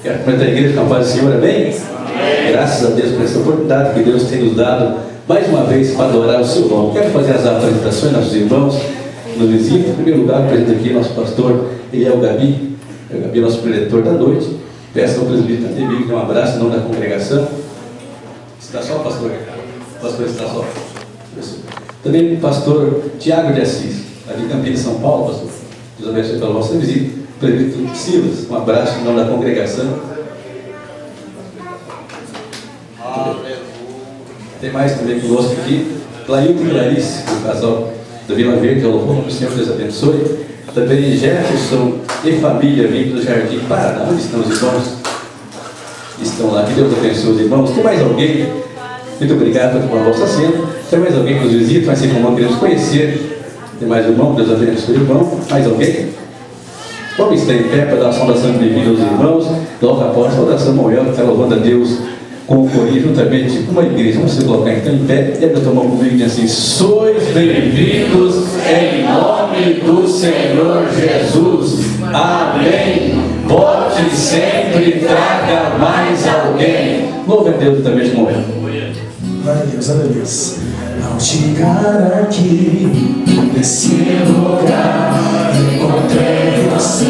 Quero cumprimentar a igreja com a paz do Senhor, amém? Graças a Deus por essa oportunidade que Deus tem nos dado mais uma vez para adorar o seu nome. Quero fazer as apresentações, nossos irmãos nos visitam. Em primeiro lugar, presente aqui nosso pastor Eliel Gabi. O Gabi é nosso preletor da noite. Peço ao presbítero Ademir que um abraço em nome da congregação. Está só, pastor? O pastor está só. Também o pastor Tiago de Assis, ali em Campinas, São Paulo, pastor. Deus abençoe pela vossa visita. Presbítero Silas, um abraço em nome da congregação. Tem mais também conosco aqui, Clailton e Clarice, o casal da Vila Verde, ao louvor do Senhor, Deus abençoe. Também Jefferson e família, vindo do Jardim Paraná. Onde estão os irmãos? Estão lá, que Deus abençoe os irmãos. Tem mais alguém? Muito obrigado por vossa cena. Tem mais alguém que nos visita, mas sempre irmão queremos conhecer. Tem mais irmão, Deus abençoe o irmão. Mais alguém? Vamos estar em pé para dar a saudação de bem-vindo aos irmãos. Logo após a saudação maior, que está louvando a Deus com o corinho, juntamente com uma igreja. Vamos se colocar então em pé. E a tomar comigo e diz assim: sois bem-vindos em nome do Senhor Jesus. Amém. Volte sempre, traga mais alguém. Louve a Deus também de momento. Glória a Deus, aleluia. Ao chegar aqui, nesse lugar, encontrei você.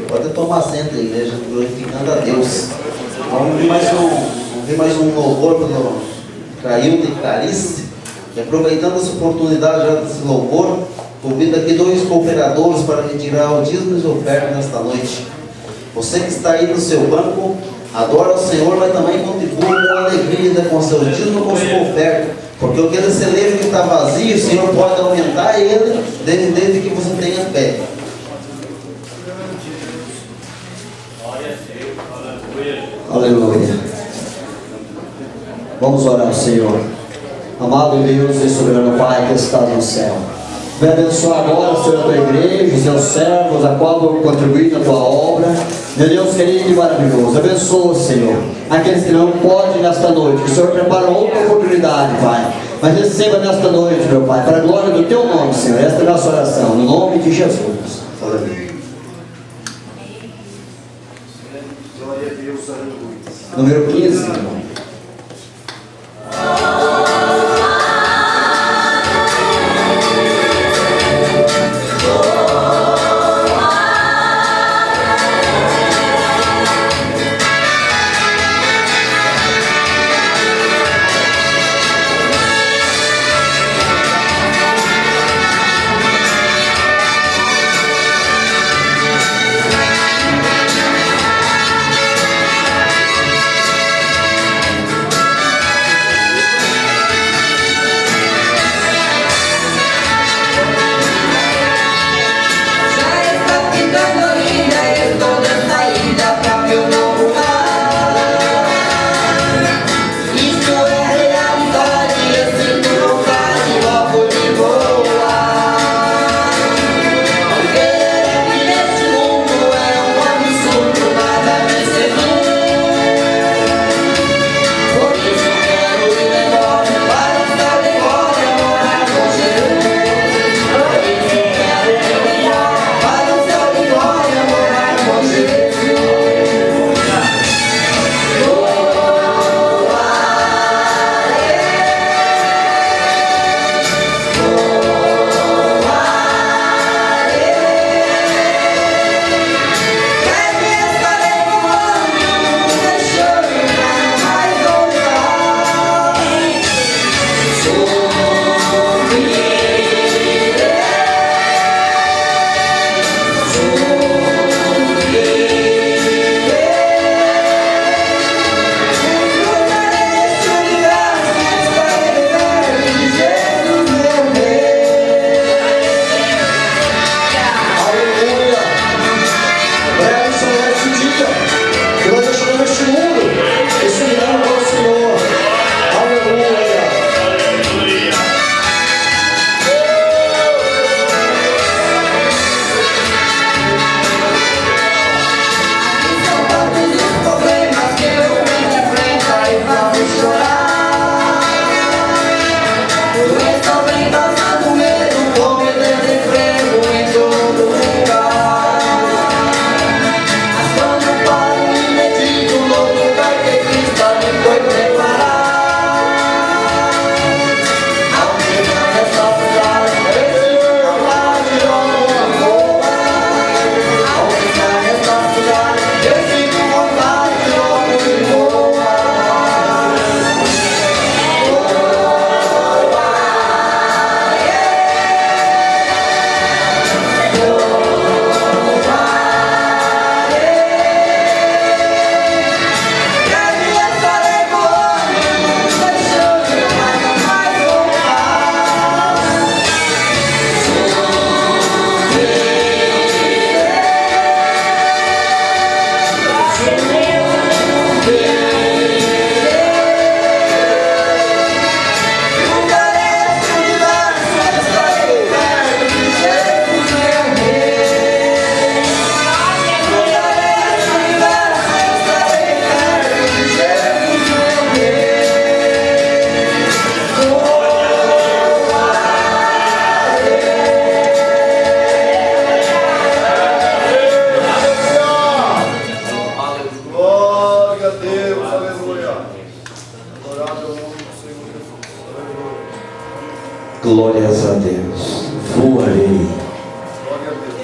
Pode tomar assento a igreja, glorificando a Deus. Vamos ver mais um louvor pelo Clailton e Clarice. E aproveitando essa oportunidade já desse louvor, convido aqui 2 cooperadores para retirar o dízimo e oferta nesta noite. Você que está aí no seu banco, adora o Senhor, mas também contribua com alegria com o seu dízimo e com a sua oferta. Porque aquele celeiro que está vazio, o Senhor pode aumentar ele desde que você tenha fé. Aleluia. Vamos orar ao Senhor. Amado Deus e soberano Pai que está no céu, vem abençoar agora, Senhor, a tua igreja, os teus servos, a qual vão contribuir na tua obra. Meu Deus querido e maravilhoso, abençoa, Senhor, aqueles que não podem nesta noite, que o Senhor preparou outra oportunidade, Pai. Mas receba nesta noite, meu Pai, para a glória do teu nome, Senhor. Esta é a nossa oração, no nome de Jesus. Aleluia. Número 15, irmão. Thank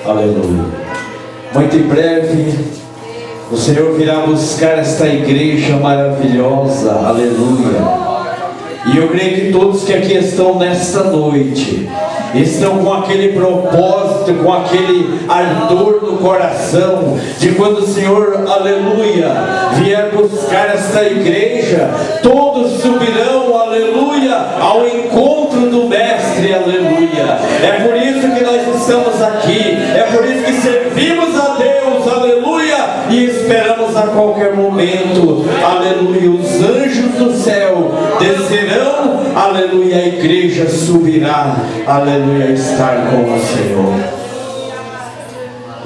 Aleluia. Muito em breve, o Senhor virá buscar esta igreja maravilhosa. Aleluia. E eu creio que todos que aqui estão nesta noite estão com aquele propósito, com aquele ardor no coração, de quando o Senhor, aleluia, vier buscar esta igreja, todos subirão, aleluia, ao encontro do Mestre, aleluia. É por isso que nós estamos aqui, é por isso que servimos a Deus, aleluia, e esperamos a qualquer momento, aleluia, os anjos do céu descerão, aleluia, a igreja subirá, aleluia, estar com o Senhor.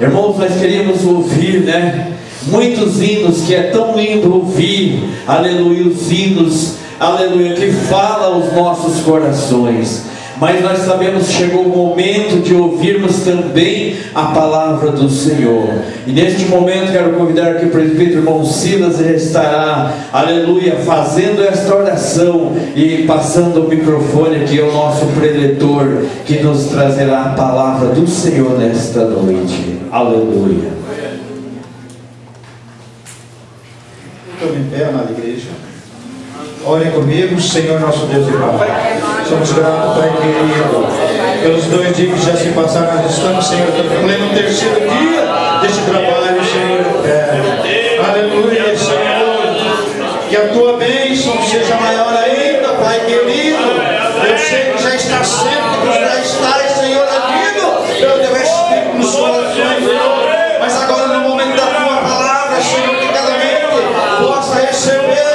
Irmãos, nós queríamos ouvir, né, muitos hinos, que é tão lindo ouvir, aleluia, os hinos, aleluia, que falam aos nossos corações. Mas nós sabemos que chegou o momento de ouvirmos também a palavra do Senhor. E neste momento quero convidar aqui o presbítero irmão Silas, ele estará, aleluia, fazendo esta oração e passando o microfone aqui ao nosso preletor, que nos trazerá a palavra do Senhor nesta noite. Aleluia. Estou em pé, amada igreja. Orem comigo, Senhor nosso Deus e Pai. Somos gratos, Pai querido, pelos 2 dias que já se passaram. Nós estamos, Senhor, em pleno terceiro dia deste trabalho, Senhor eterno. Aleluia, Senhor. Que a tua bênção seja maior ainda, Pai querido. Eu sei que já está sempre, que já estás, Senhor, amigo, pelo teu Espírito nos corações, Senhor. Mas agora, no momento da tua palavra, Senhor, que cada mente possa receber,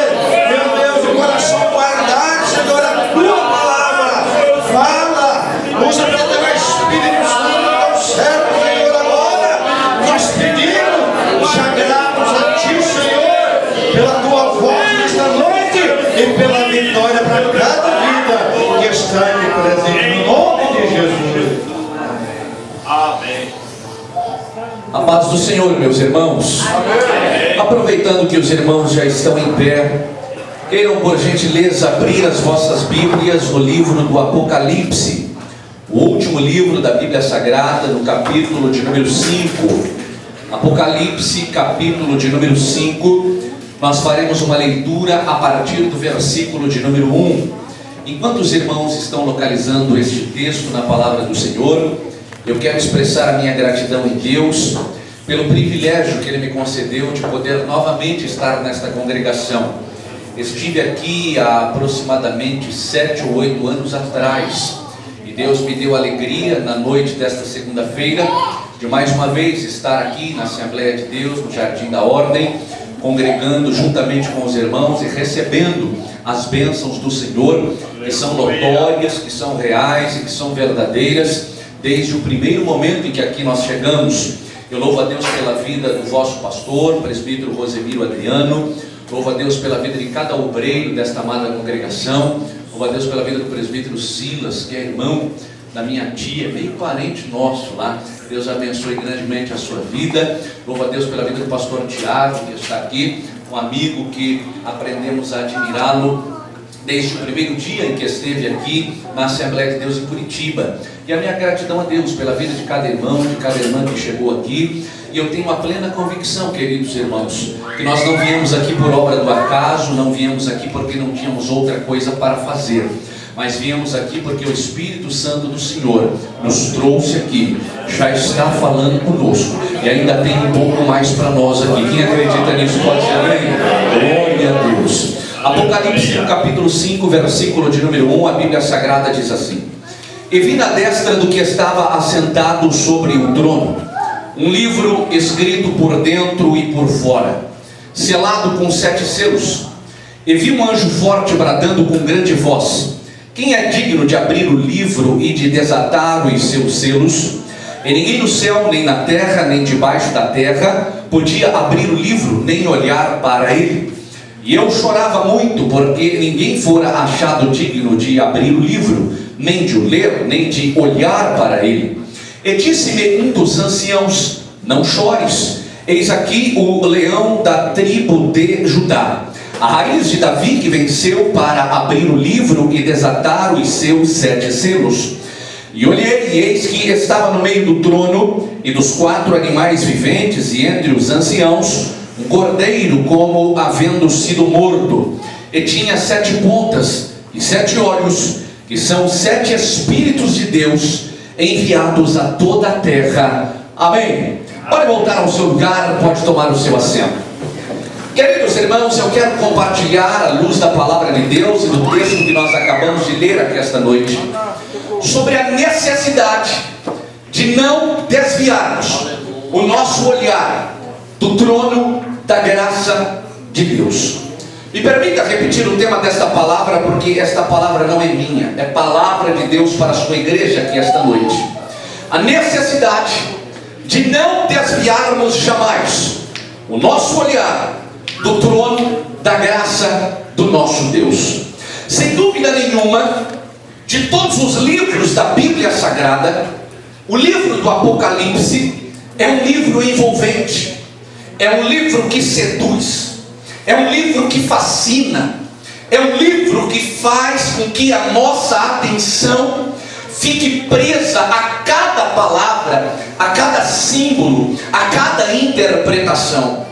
meu Deus, o coração guardar, Senhor, a tua palavra. Fala, usa pelo teu Espírito Santo tão certo, Senhor. Agora nós pedimos, sagrados a ti, Senhor, pela tua voz nesta noite e pela vitória para cada vida que está aqui presente, no nome de Jesus. Amém. A paz do Senhor, meus irmãos. Amém. Aproveitando que os irmãos já estão em pé, queiram por gentileza abrir as vossas Bíblias no livro do Apocalipse, o último livro da Bíblia Sagrada, no capítulo de número 5. Apocalipse, capítulo de número 5. Nós faremos uma leitura a partir do versículo de número 1. Enquanto os irmãos estão localizando este texto na palavra do Senhor, eu quero expressar a minha gratidão em Deus pelo privilégio que Ele me concedeu de poder novamente estar nesta congregação. Estive aqui há aproximadamente 7 ou 8 anos atrás, e Deus me deu alegria na noite desta segunda-feira de mais uma vez estar aqui na Assembleia de Deus, no Jardim da Ordem, congregando juntamente com os irmãos e recebendo as bênçãos do Senhor, que são notórias, que são reais e que são verdadeiras, desde o primeiro momento em que aqui nós chegamos. Eu louvo a Deus pela vida do vosso pastor, presbítero Rosemiro Adriano. Louvo a Deus pela vida de cada obreiro desta amada congregação. Louvo a Deus pela vida do presbítero Silas, que é irmão da minha tia, meio parente nosso lá. Deus abençoe grandemente a sua vida. Louvo a Deus pela vida do pastor Tiago, que está aqui, um amigo que aprendemos a admirá-lo desde o primeiro dia em que esteve aqui na Assembleia de Deus em Curitiba. E a minha gratidão a Deus pela vida de cada irmão, de cada irmã que chegou aqui. E eu tenho a plena convicção, queridos irmãos, que nós não viemos aqui por obra do acaso, não viemos aqui porque não tínhamos outra coisa para fazer, mas viemos aqui porque o Espírito Santo do Senhor nos trouxe aqui, já está falando conosco, e ainda tem um pouco mais para nós aqui. Quem acredita nisso pode dizer amém? Glória a Deus. Apocalipse, capítulo 5, versículo de número 1, a Bíblia Sagrada diz assim: E vi na destra do que estava assentado sobre o trono um livro escrito por dentro e por fora, selado com 7 selos. E vi um anjo forte bradando com grande voz: Quem é digno de abrir o livro e de desatar os seus selos? E ninguém no céu, nem na terra, nem debaixo da terra podia abrir o livro, nem olhar para ele. E eu chorava muito, porque ninguém fora achado digno de abrir o livro, nem de o ler, nem de olhar para ele. E disse-me um dos anciãos: Não chores, eis aqui o leão da tribo de Judá, a raiz de Davi, que venceu para abrir o livro e desatar os seus 7 selos. E olhei, e eis que estava no meio do trono e dos 4 animais viventes, e entre os anciãos, um cordeiro como havendo sido morto, e tinha 7 pontas e 7 olhos, que são 7 Espíritos de Deus, enviados a toda a terra. Amém. Pode voltar ao seu lugar, pode tomar o seu assento. Queridos irmãos, eu quero compartilhar à luz da palavra de Deus e do texto que nós acabamos de ler aqui esta noite, sobre a necessidade de não desviarmos o nosso olhar do trono da graça de Deus. Me permita repetir o tema desta palavra, porque esta palavra não é minha, é palavra de Deus para a sua igreja aqui esta noite. A necessidade de não desviarmos jamais o nosso olhar do trono da graça do nosso Deus. Sem dúvida nenhuma, de todos os livros da Bíblia Sagrada, o livro do Apocalipse é um livro envolvente, é um livro que seduz, é um livro que fascina, é um livro que faz com que a nossa atenção fique presa a cada palavra, a cada símbolo, a cada interpretação.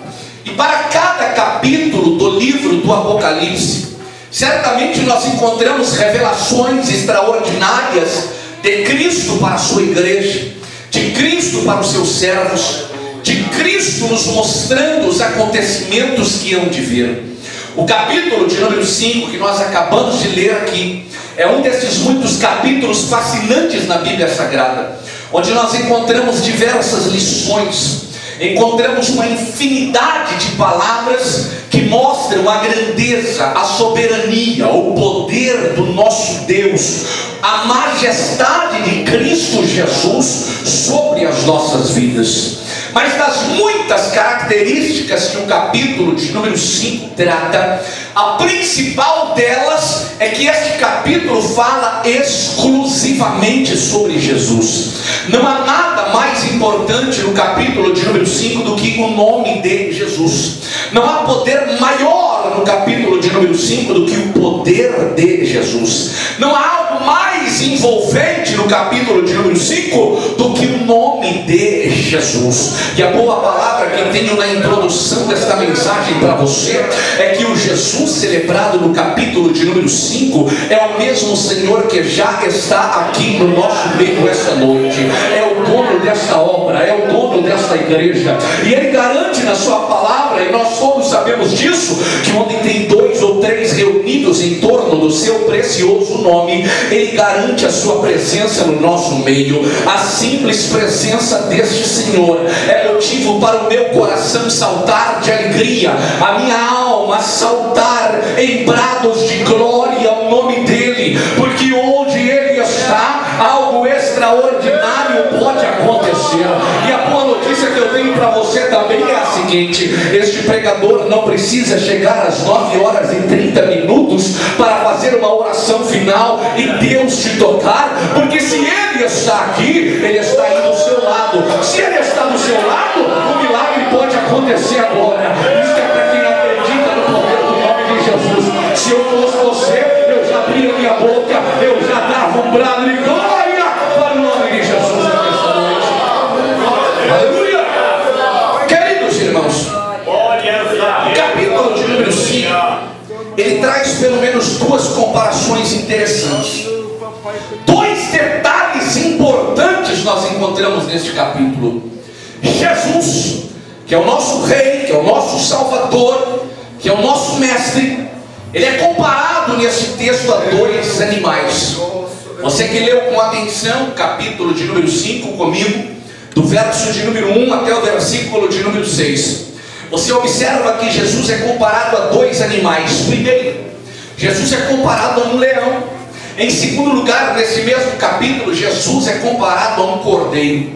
E para cada capítulo do livro do Apocalipse, certamente nós encontramos revelações extraordinárias de Cristo para a sua igreja, de Cristo para os seus servos, de Cristo nos mostrando os acontecimentos que hão de vir. O capítulo de número 5 que nós acabamos de ler aqui é um desses muitos capítulos fascinantes na Bíblia Sagrada, onde nós encontramos diversas lições, encontramos uma infinidade de palavras que mostram a grandeza, a soberania, o poder do nosso Deus, a majestade de Cristo Jesus sobre as nossas vidas. Mas das muitas características que o capítulo de número 5 trata, a principal delas é que este capítulo fala exclusivamente sobre Jesus. Não há nada mais importante no capítulo de número 5 do que o nome de Jesus. Não há poder maior no capítulo de número 5 do que o poder de Jesus. Não há algo mais envolvente no capítulo de número 5 do que o nome de Jesus. E a boa palavra que eu tenho na introdução desta mensagem para você é que o Jesus celebrado no capítulo de número 5 é o mesmo Senhor que já está aqui no nosso meio esta noite. É o dono desta obra, é o dono desta igreja, e Ele garante na sua palavra, e nós todos sabemos disso, que onde tem 2 ou 3 reunidos em torno do seu precioso nome, Ele garante a sua presença no nosso meio. A simples presença deste Senhor é motivo para o meu coração saltar de alegria, a minha alma saltar em brados de glória ao nome dEle, porque onde Ele está, algo extraordinário pode acontecer. E a boa notícia que eu tenho para você também é a seguinte: este pregador não precisa chegar às 9h30 para fazer uma oração final e Deus te tocar, porque se Ele está aqui, Ele está aí do seu lado. Se Ele está do seu lado, o milagre pode acontecer agora. Isso é para quem acredita no poder do nome de Jesus. Se eu fosse você, eu já abria minha boca, eu já dava um brado de glória para o nome de Jesus nesta noite. Aleluia! Queridos irmãos, o capítulo de número 5, ele traz pelo menos 2 comparações interessantes. 2 detalhes importantes nós encontramos neste capítulo. Jesus, que é o nosso Rei, que é o nosso Salvador, que é o nosso Mestre, ele é comparado nesse texto a 2 animais. Você que leu com atenção o capítulo de número 5 comigo, do verso de número 1 até o versículo de número 6, você observa que Jesus é comparado a 2 animais. Primeiro, Jesus é comparado a um leão. Em segundo lugar, nesse mesmo capítulo, Jesus é comparado a um cordeiro.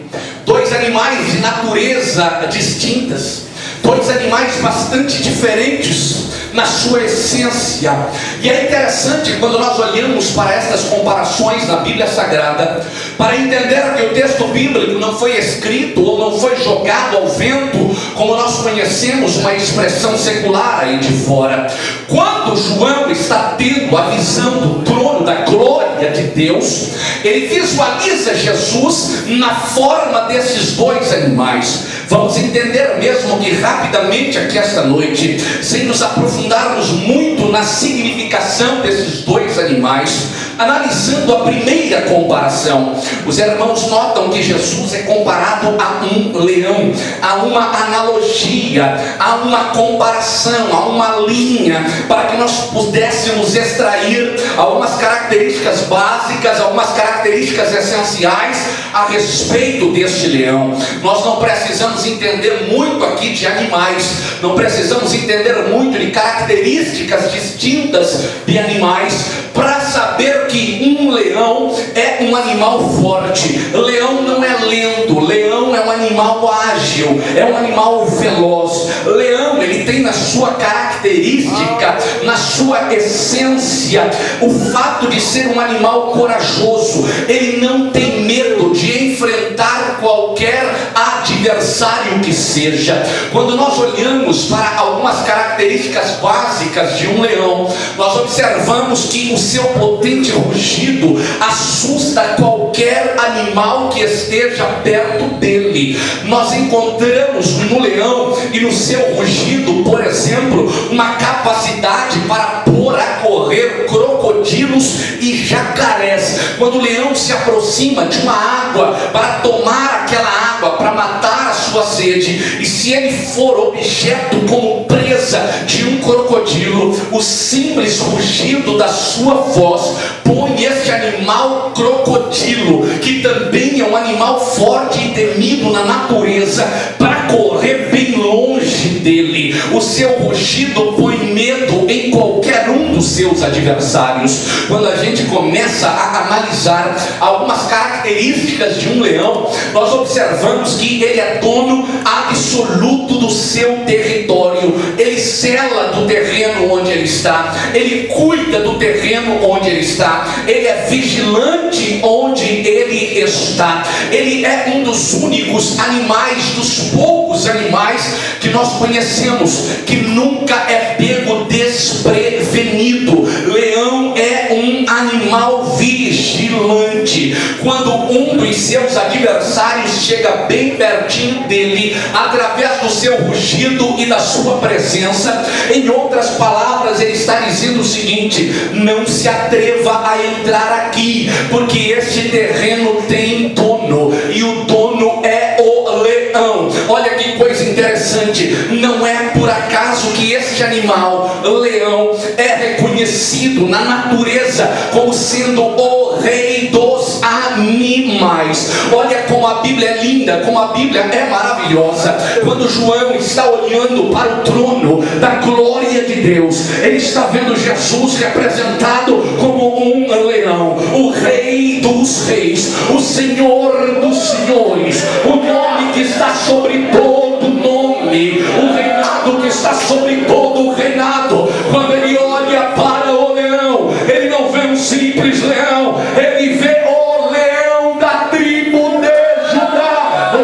2 animais de natureza distintas, 2 animais bastante diferentes. na sua essência. E é interessante quando nós olhamos para essas comparações na Bíblia Sagrada, para entender que o texto bíblico não foi escrito ou não foi jogado ao vento, como nós conhecemos uma expressão secular aí de fora. Quando João está tendo a visão do trono da glória de Deus, ele visualiza Jesus na forma desses dois animais. Vamos entender mesmo que rapidamente aqui esta noite, sem nos aprofundarmos muito na significação desses dois animais, analisando a primeira comparação. Os irmãos notam que Jesus é comparado a um leão, a uma analogia, a uma comparação, a uma linha, para que nós pudéssemos extrair algumas características básicas, algumas características essenciais a respeito deste leão. Nós não precisamos entender muito aqui de animais, não precisamos entender muito de características distintas de animais para saber que um leão é um animal forte. Leão não é lento, leão é um animal ágil, é um animal veloz. Leão, ele tem na sua característica, na sua essência, o fato de ser um animal corajoso. Ele não tem medo de enfrentar qualquer adversário que seja. Quando nós olhamos para algumas características básicas de um leão, nós observamos que o seu potente rugido assusta qualquer animal que esteja perto dele. Nós encontramos no leão e no seu rugido, por exemplo, uma capacidade para pôr a correr crocodilos e jacarés. Quando o leão se aproxima de uma água para tomar aquela água, para matar a sua sede, e se ele for objeto como presa de um crocodilo, o simples rugido da sua voz põe este animal crocodilo, que também é um animal forte e temido na natureza, para correr bem longe dele. O seu rugido põe medo em qualquer um dos seus adversários. Quando a gente começa a analisar algumas características de um leão, nós observamos que ele é dono absoluto do seu território. Ele cela do terreno onde ele está, ele cuida do terreno onde ele está, ele é vigilante onde ele está. Ele é um dos únicos animais, dos poucos animais que nós conhecemos, que nunca é pego desprevenido. Leão é um animal vigilante. Quando um dos seus adversários chega bem pertinho dele, através do seu rugido e da sua presença, em outras palavras, ele está dizendo o seguinte: não se atreva a entrar aqui, porque este terreno tem dono, e o dono é o leão. Olha que coisa interessante, não é por acaso que este animal, leão, é reconhecido na natureza como sendo o rei dos animais. Olha como a Bíblia é linda, como a Bíblia é maravilhosa. Quando João está olhando para o trono da glória de Deus, ele está vendo Jesus representado como um leão, o rei dos reis, o senhor dos senhores, o nome que está sobre todo nome, o reinado que está sobre todo o reinado. Quando ele olha para o leão, ele não vê um simples leão, ele vê o leão da tribo de Judá.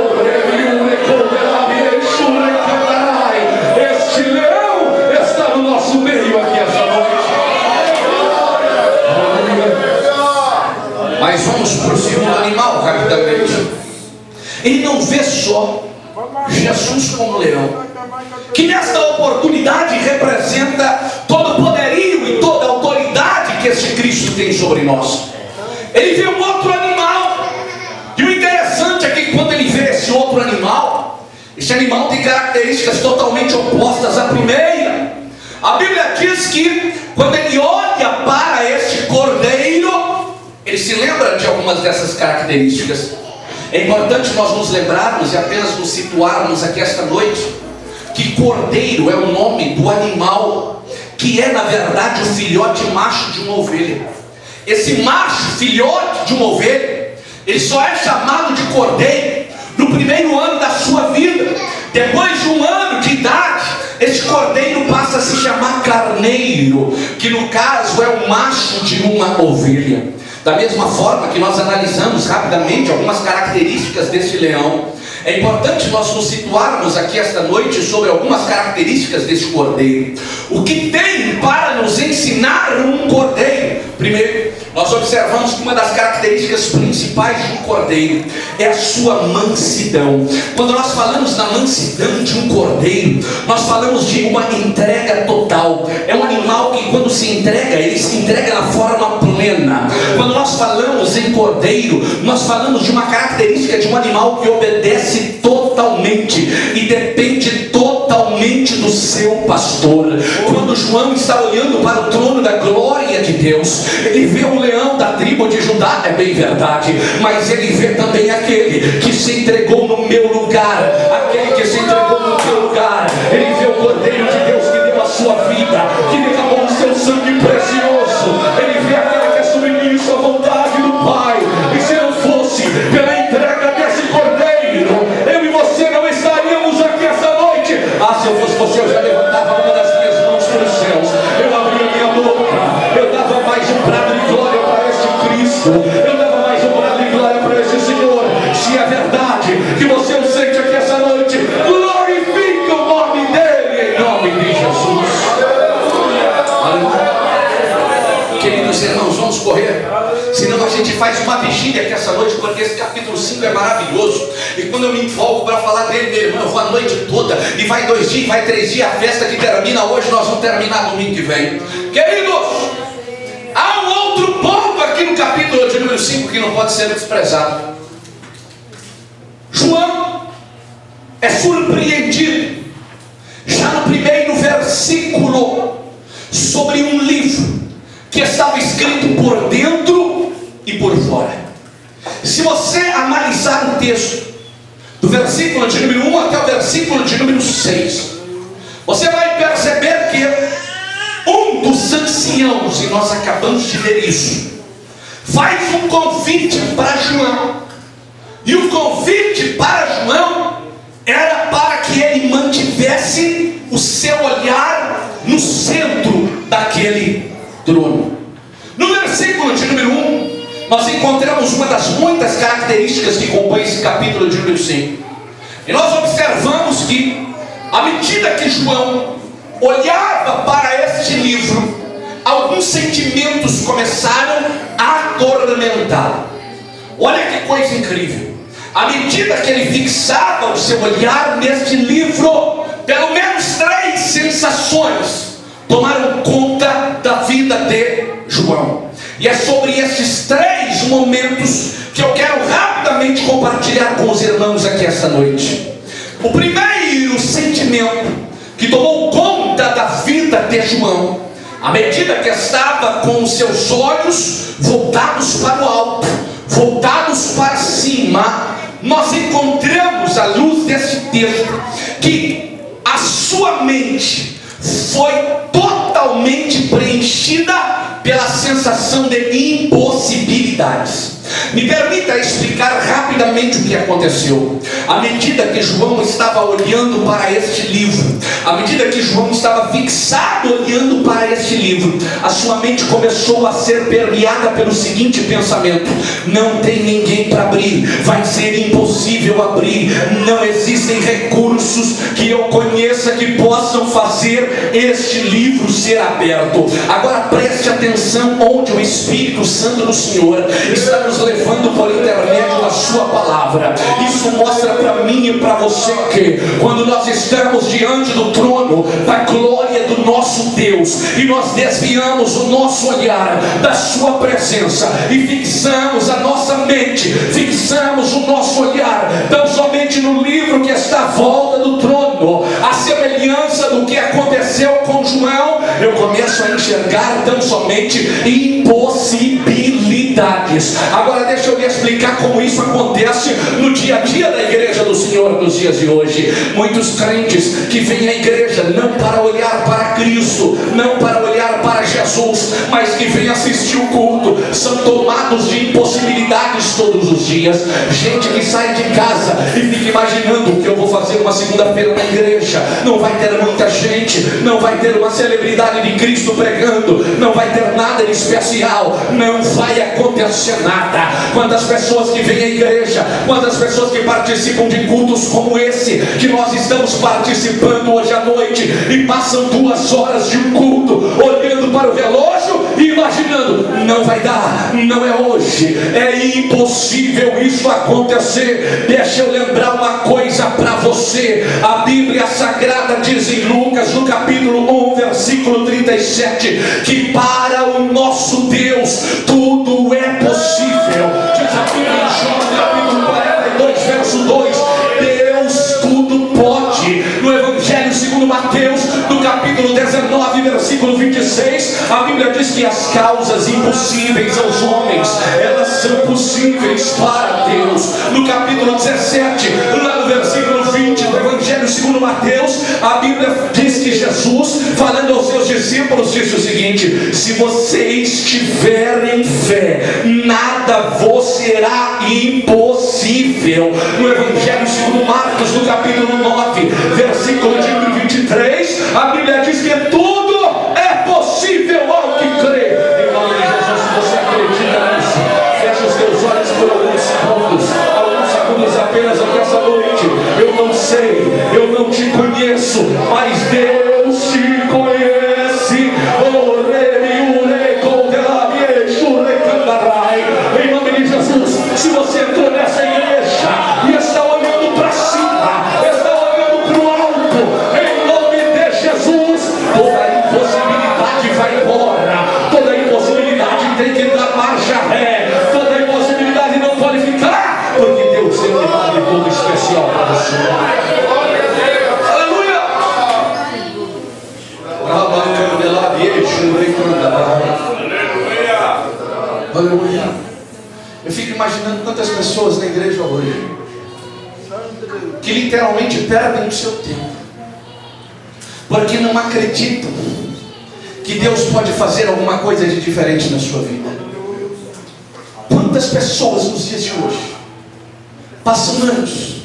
Este leão está no nosso meio aqui essa noite. Mas vamos para o segundo animal rapidamente. Ele não vê só Jesus como leão, que nesta oportunidade representa todo o poderio e toda a autoridade que esse Cristo tem sobre nós. Ele vê um outro animal, e o interessante é que quando ele vê esse outro animal, esse animal tem características totalmente opostas à primeira. A Bíblia diz que quando ele olha para este cordeiro, ele se lembra de algumas dessas características. É importante nós nos lembrarmos e apenas nos situarmos aqui esta noite, que cordeiro é o nome do animal que é na verdade o filhote macho de uma ovelha. Esse macho filhote de uma ovelha, ele só é chamado de cordeiro no primeiro ano da sua vida. Depois de um ano de idade, esse cordeiro passa a se chamar carneiro, que no caso é o macho de uma ovelha. Da mesma forma que nós analisamos rapidamente algumas características desse leão, é importante nós nos situarmos aqui esta noite sobre algumas características desse cordeiro. O que tem para nos ensinar um cordeiro? Primeiro, nós observamos que uma das características principais de um cordeiro é a sua mansidão. Quando nós falamos na mansidão de um cordeiro, nós falamos de uma entrega total. É um animal que, quando se entrega, ele se entrega na forma plena. Quando nós falamos em cordeiro, nós falamos de uma característica de um animal que obedece totalmente e depende totalmente do seu pastor. Quando João está olhando para o trono da glória de Deus, ele vê o leão da tribo de Judá, é bem verdade, mas ele vê também aquele que se entregou no meu lugar, aquele que se entregou no teu lugar. Ele vê o cordeiro de Deus que deu a sua vida, que derramou o seu sangue precioso. Ele vê aquele que é submisso à vontade do Pai. E se não fosse pela entrega desse cordeiro, eu e você não estaríamos aqui essa noite. Ah, se eu fosse você, eu já levantava uma das minhas mãos para os céus, eu abria minha boca, eu dava mais um brado de glória para este Cristo, eu dava mais um brado de glória para esse Senhor. Se é verdade que você o sente aqui essa noite, glorifique o nome dele, em nome de Jesus. Aleluia. Queridos irmãos, vamos correr, senão a gente faz uma vigília aqui essa noite, porque esse capítulo 5 é maravilhoso. E quando eu me empolgo para falar dele, meu irmão, eu vou a noite toda, e vai 2 dias, vai 3 dias, a festa que termina hoje, nós vamos terminar domingo que vem. Queridos, há um outro ponto aqui no capítulo de número 5 que não pode ser desprezado. João é surpreendido já no primeiro versículo sobre um livro que estava escrito por dentro e por fora. Se você analisar o texto do versículo de número 1 até o versículo de número 6, você vai perceber que um dos anciãos, e nós acabamos de ler isso, faz um convite para João. E o convite para João era para que ele mantivesse o seu olhar no centro daquele trono. No versículo de número 1, nós encontramos uma das muitas características que compõem esse capítulo de número 5. E nós observamos que, à medida que João olhava para este livro, alguns sentimentos começaram a atormentá-lo. Olha que coisa incrível. À medida que ele fixava o seu olhar neste livro, pelo menos 3 sensações tomaram conta da vida de João. E é sobre esses 3 momentos que eu quero rapidamente compartilhar com os irmãos aqui esta noite. O primeiro sentimento que tomou conta da vida de João, à medida que estava com os seus olhos voltados para o alto, voltados para cima, nós encontramos à luz desse texto que a sua mente foi totalmente preenchida pela sensação de impossibilidades. Me permita explicar rapidamente o que aconteceu. À medida que João estava olhando para este livro, à medida que João estava fixado olhando para este livro, a sua mente começou a ser permeada pelo seguinte pensamento: não tem ninguém para abrir, vai ser impossível abrir, não existem recursos que eu conheça que possam fazer este livro ser aberto. Agora preste atenção onde o Espírito Santo do Senhor está nos levando por intermédio da sua palavra. Isso mostra para mim e para você que quando nós estamos diante do trono da glória do nosso Deus e nós desviamos o nosso olhar da sua presença e fixamos a nossa mente, fixamos o nosso olhar tão somente no livro que está à volta do trono, a semelhança do que aconteceu com João, eu começo a enxergar tão somente impossibilidades. Agora deixa eu lhe explicar como isso acontece no dia a dia da igreja do Senhor nos dias de hoje. Muitos crentes que vêm à igreja não para olhar para Cristo, não para olhar para Jesus, mas que vêm assistir o culto, são tomados de impossibilidades todos os dias. Gente que sai de casa e fica imaginando o que eu vou fazer uma segunda-feira na igreja, não vai ter muita gente, não vai ter uma celebridade de Cristo pregando, não vai ter nada de especial, não vai acontecer nada. Quantas pessoas que vêm à igreja, quantas pessoas que participam de cultos como esse que nós estamos participando hoje à noite, e passam 2 horas de um culto olhando para o relógio e imaginando: não vai dar, não é hoje, é impossível isso acontecer. Deixa eu lembrar uma coisa para você. A Bíblia Sagrada diz em Lucas, no capítulo 1, versículo 37, que para o nosso Deus tudo é possível. Diz a Bíblia em João, capítulo 42, verso 2, Deus tudo pode. No Evangelho segundo Mateus, no capítulo 19, versículo 26, a Bíblia diz que as causas impossíveis aos homens, elas são possíveis para Deus. No capítulo 17, lá no versículo 20 do Evangelho segundo Mateus, a Bíblia diz que Jesus, falando aos seus discípulos, disse o seguinte: se vocês tiverem fé, nada vos será impossível. No Evangelho segundo Marcos, no capítulo 9, versículo de 23, a Bíblia diz que tudo é possível ao que crê. Em nome de Jesus, se você acredita nisso, feche os teus olhos por alguns segundos apenas aqui essa noite. Eu não sei, eu não te conheço, mas Deus te conhece. Em nome de Jesus, se você entrou nessa igreja e está olhando para cima, está olhando para o alto, em nome de Jesus, toda impossibilidade vai embora, toda impossibilidade tem que dar marcha ré, toda impossibilidade não pode ficar, porque Deus tem um detalhe todo especial para você. Aleluia! Aleluia! Eu fico imaginando quantas pessoas na igreja hoje que literalmente perdem o seu tempo porque não acreditam que Deus pode fazer alguma coisa de diferente na sua vida. Quantas pessoas nos dias de hoje passam anos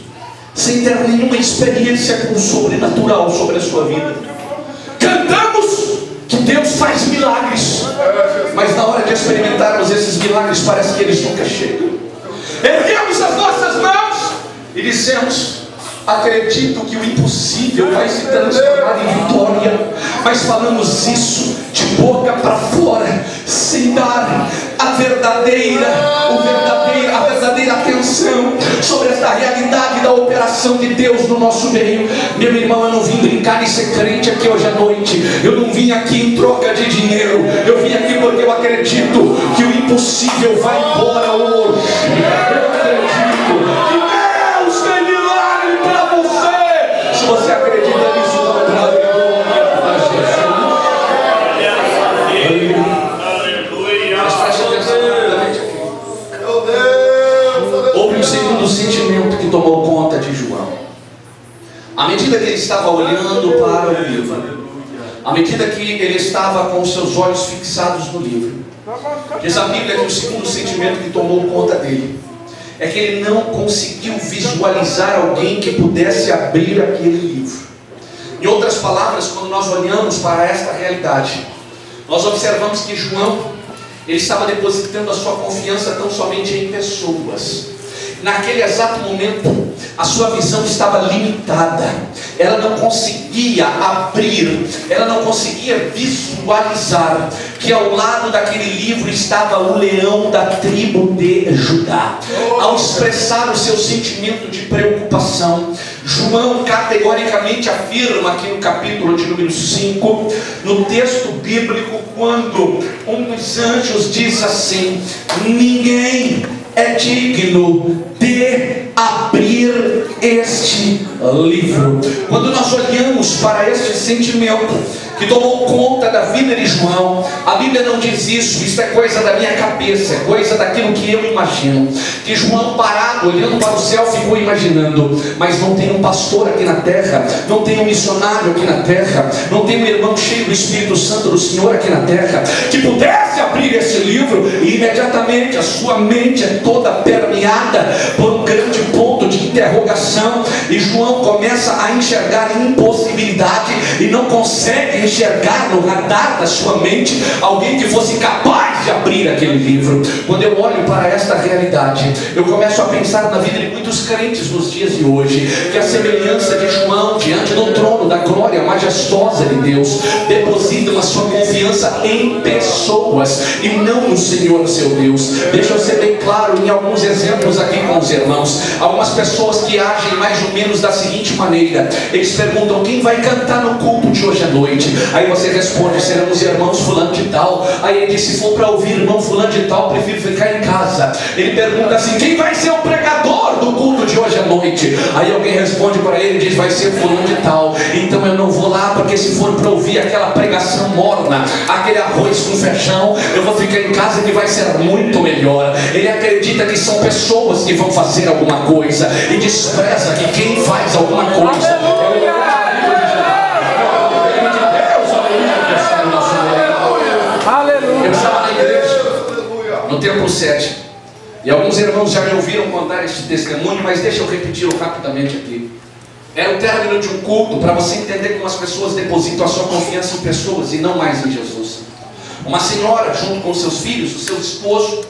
sem ter nenhuma experiência com o sobrenatural sobre a sua vida. Cantamos que Deus faz milagres, mas na hora de experimentarmos esses milagres parece que eles nunca chegam. Erguemos as nossas mãos e dissemos: acredito que o impossível vai se transformar em vitória, mas falamos isso de boca para fora, sem dar a verdadeira atenção sobre esta realidade da operação de Deus no nosso meio. Meu irmão, eu não vim brincar e ser crente aqui hoje à noite, eu não vim aqui em troca de dinheiro, eu vim aqui porque eu acredito que o impossível vai embora hoje. Eu acredito que Deus tem milagre para você. Se você acredita nisso, não traga glória para Jesus. Mas preste atenção rapidamente aqui. Houve um segundo sentimento que tomou conta de João. À medida que ele estava olhando para o livro, à medida que ele estava com os seus olhos fixados no livro, diz a Bíblia que o segundo sentimento que tomou conta dele é que ele não conseguiu visualizar alguém que pudesse abrir aquele livro. Em outras palavras, quando nós olhamos para esta realidade, nós observamos que João, ele estava depositando a sua confiança tão somente em pessoas. Naquele exato momento, a sua visão estava limitada, ela não conseguia abrir, ela não conseguia visualizar que ao lado daquele livro estava o leão da tribo de Judá. Ao expressar o seu sentimento de preocupação, João categoricamente afirma aqui no capítulo de número 5, no texto bíblico, quando um dos anjos diz assim: ninguém é digno de abrir este livro. Quando nós olhamos para este sentimento que tomou conta da vida de João, a Bíblia não diz isso é coisa da minha cabeça, é coisa daquilo que eu imagino. Que João, parado, olhando para o céu, ficou imaginando: mas não tem um pastor aqui na terra, não tem um missionário aqui na terra, não tem um irmão cheio do Espírito Santo do Senhor aqui na terra, que pudesse abrir esse livro. E imediatamente a sua mente é toda permeada por um grande ponto de interrogação, e João começa a enxergar impossibilidade e não consegue enxergar no radar da sua mente alguém que fosse capaz de abrir aquele livro. Quando eu olho para esta realidade, eu começo a pensar na vida de muitos crentes nos dias de hoje, que a semelhança de João diante do trono da glória majestosa de Deus, depositam a sua confiança em pessoas e não no Senhor seu Deus. Deixa eu ser bem claro em alguns exemplos aqui com os irmãos. Algumas pessoas que agem mais ou menos da seguinte maneira: eles perguntam quem vai cantar no culto de hoje à noite. Aí você responde: serão os irmãos fulano de tal. Aí ele diz: se for para ouvir irmão fulano de tal, prefiro ficar em casa. Ele pergunta assim: quem vai ser o pregador do culto de hoje à noite? Aí alguém responde para ele e diz: vai ser fulano de tal. Então eu não vou lá, porque se for para ouvir aquela pregação morna, aquele arroz com feijão, eu vou ficar em casa, que vai ser muito melhor. Ele acredita que são pessoas que vão fazer alguma coisa e despreza que quem faz alguma coisa é o Deus, aleluia. Eu estava na igreja no templo 7 e alguns irmãos já me ouviram contar este testemunho, mas deixa eu repeti-lo rapidamente aqui. Era o término de um culto, para você entender como as pessoas depositam a sua confiança em pessoas e não mais em Jesus. Uma senhora, junto com seus filhos, o seu esposo,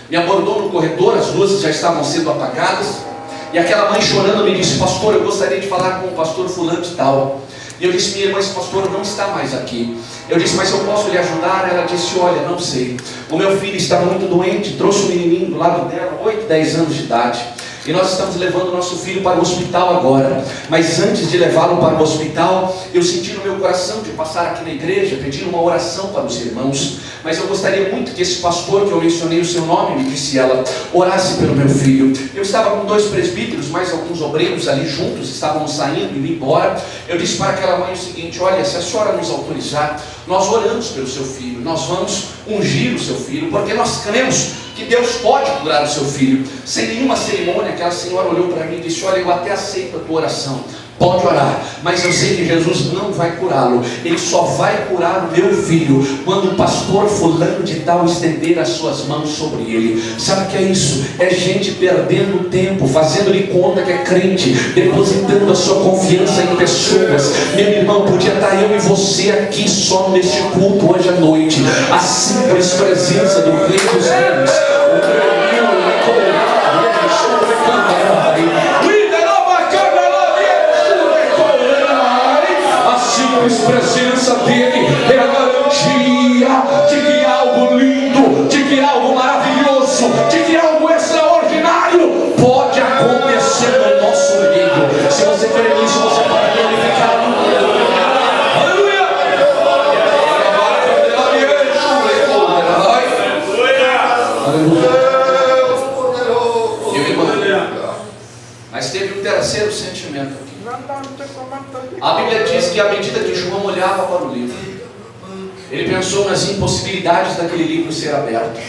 me abordou no corredor, as luzes já estavam sendo apagadas, e aquela mãe chorando me disse: pastor, eu gostaria de falar com o pastor fulano de tal. E eu disse: minha irmã, esse pastor não está mais aqui. Eu disse: mas eu posso lhe ajudar? Ela disse: olha, não sei, o meu filho está muito doente, trouxe um menininho do lado dela, 8, 10 anos de idade, e nós estamos levando o nosso filho para o hospital agora. Mas antes de levá-lo para o hospital, eu senti no meu coração de passar aqui na igreja, pedir uma oração para os irmãos. Mas eu gostaria muito que esse pastor, que eu mencionei o seu nome, me disse ela, orasse pelo meu filho. Eu estava com 2 presbíteros, mais alguns obreiros ali juntos, estávamos saindo, indo embora. Eu disse para aquela mãe o seguinte: olha, se a senhora nos autorizar, nós oramos pelo seu filho, nós vamos ungir o seu filho, porque nós cremos que Deus pode curar o seu filho. Sem nenhuma cerimônia, aquela senhora olhou para mim e disse: olha, eu até aceito a tua oração, pode orar, mas eu sei que Jesus não vai curá-lo. Ele só vai curar o meu filho quando o pastor fulano de tal estender as suas mãos sobre ele. Sabe o que é isso? É gente perdendo tempo, fazendo de conta que é crente, depositando a sua confiança em pessoas. Meu irmão, podia estar eu e você aqui só neste culto hoje à noite. A simples presença do Rei dos Reis, a presença dele é a garantia de que algo lindo, de que algo maravilhoso, de que algo extraordinário pode acontecer no nosso meio. Se você crê nisso, você pode glorificar. Aleluia! Mas teve um terceiro sentimento aqui. A Bíblia diz que à medida que João olhava para o livro, ele pensou nas impossibilidades daquele livro ser aberto.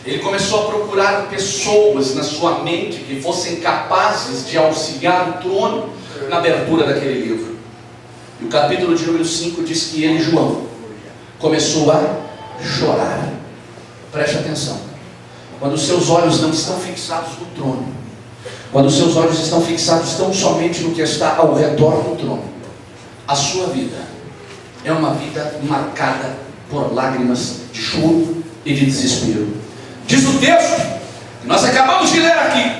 Ele começou a procurar pessoas na sua mente que fossem capazes de auxiliar o trono na abertura daquele livro. E o capítulo de número 5 diz que ele, João, começou a chorar. Preste atenção. Quando os seus olhos não estão fixados no trono, quando os seus olhos estão fixados tão somente no que está ao redor do trono, a sua vida é uma vida marcada por lágrimas de choro e de desespero. Diz o texto que nós acabamos de ler aqui,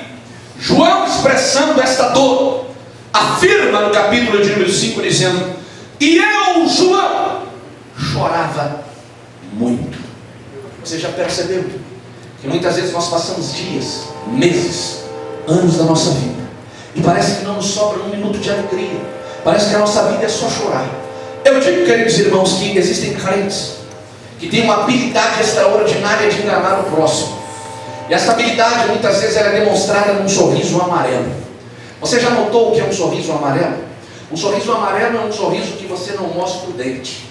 João expressando esta dor, afirma no capítulo de número 5, dizendo: e eu, João, chorava muito. Você já percebeu que muitas vezes nós passamos dias, meses, anos da nossa vida e parece que não nos sobra um minuto de alegria, parece que a nossa vida é só chorar. Eu digo, queridos irmãos, que existem crentes que têm uma habilidade extraordinária de enganar o próximo, e essa habilidade muitas vezes ela é demonstrada num sorriso amarelo. Você já notou o que é um sorriso amarelo? Um sorriso amarelo é um sorriso que você não mostra o dente.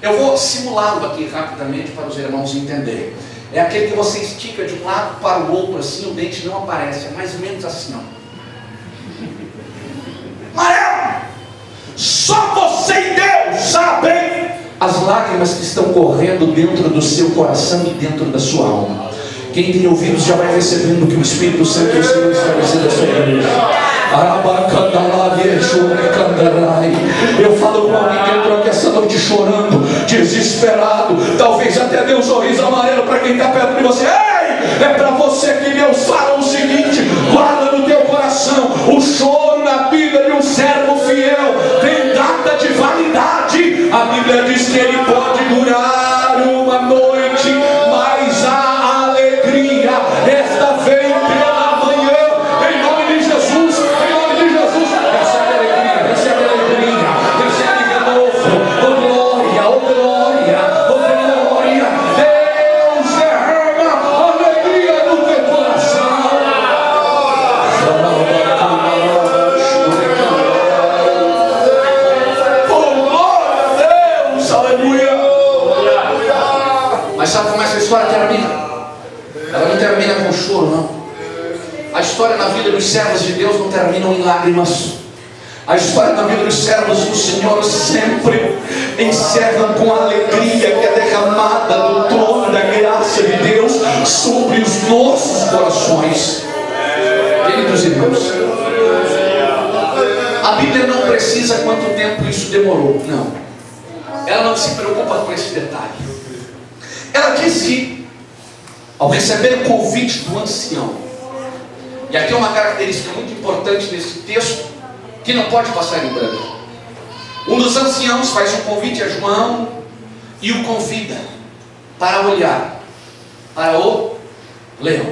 Eu vou simulá-lo aqui rapidamente para os irmãos entenderem. É aquele que você estica de um lado para o outro assim, o dente não aparece, é mais ou menos assim, ó. Amarelo! Só você e Deus sabem as lágrimas que estão correndo dentro do seu coração e dentro da sua alma. Quem tem ouvidos já vai recebendo o que o Espírito Santo e o Senhor está dizendo a sua igreja. Eu falo com alguém que entrou aqui essa noite chorando, desesperado, talvez até dê um sorriso amarelo para quem está perto de você. Ei, é para você que Deus fala o seguinte: guarda no teu coração, o choro na Bíblia de um servo fiel tem data de validade. A Bíblia diz que ele pode durar uma noite, mas a alegria, esta vem pela manhã, em nome de Jesus, em nome de Jesus. Recebe alegria, recebe alegria, recebe renovo, oh glória, oh glória, oh glória. Deus derrama alegria no teu coração. Oh glória a Deus, aleluia. Mas sabe como essa história termina? Ela não termina com choro, não. A história na vida dos servos de Deus não termina em lágrimas. A história na vida dos servos do Senhor sempre encerra com a alegria que é derramada do trono da graça de Deus sobre os nossos corações. Queridos irmãos, a Bíblia não precisa quanto tempo isso demorou, não. Ela não se preocupa com esse detalhe. Ela diz que, ao receber o convite do ancião, e aqui é uma característica muito importante nesse texto, que não pode passar em branco. Um dos anciãos faz um convite a João e o convida para olhar para o leão.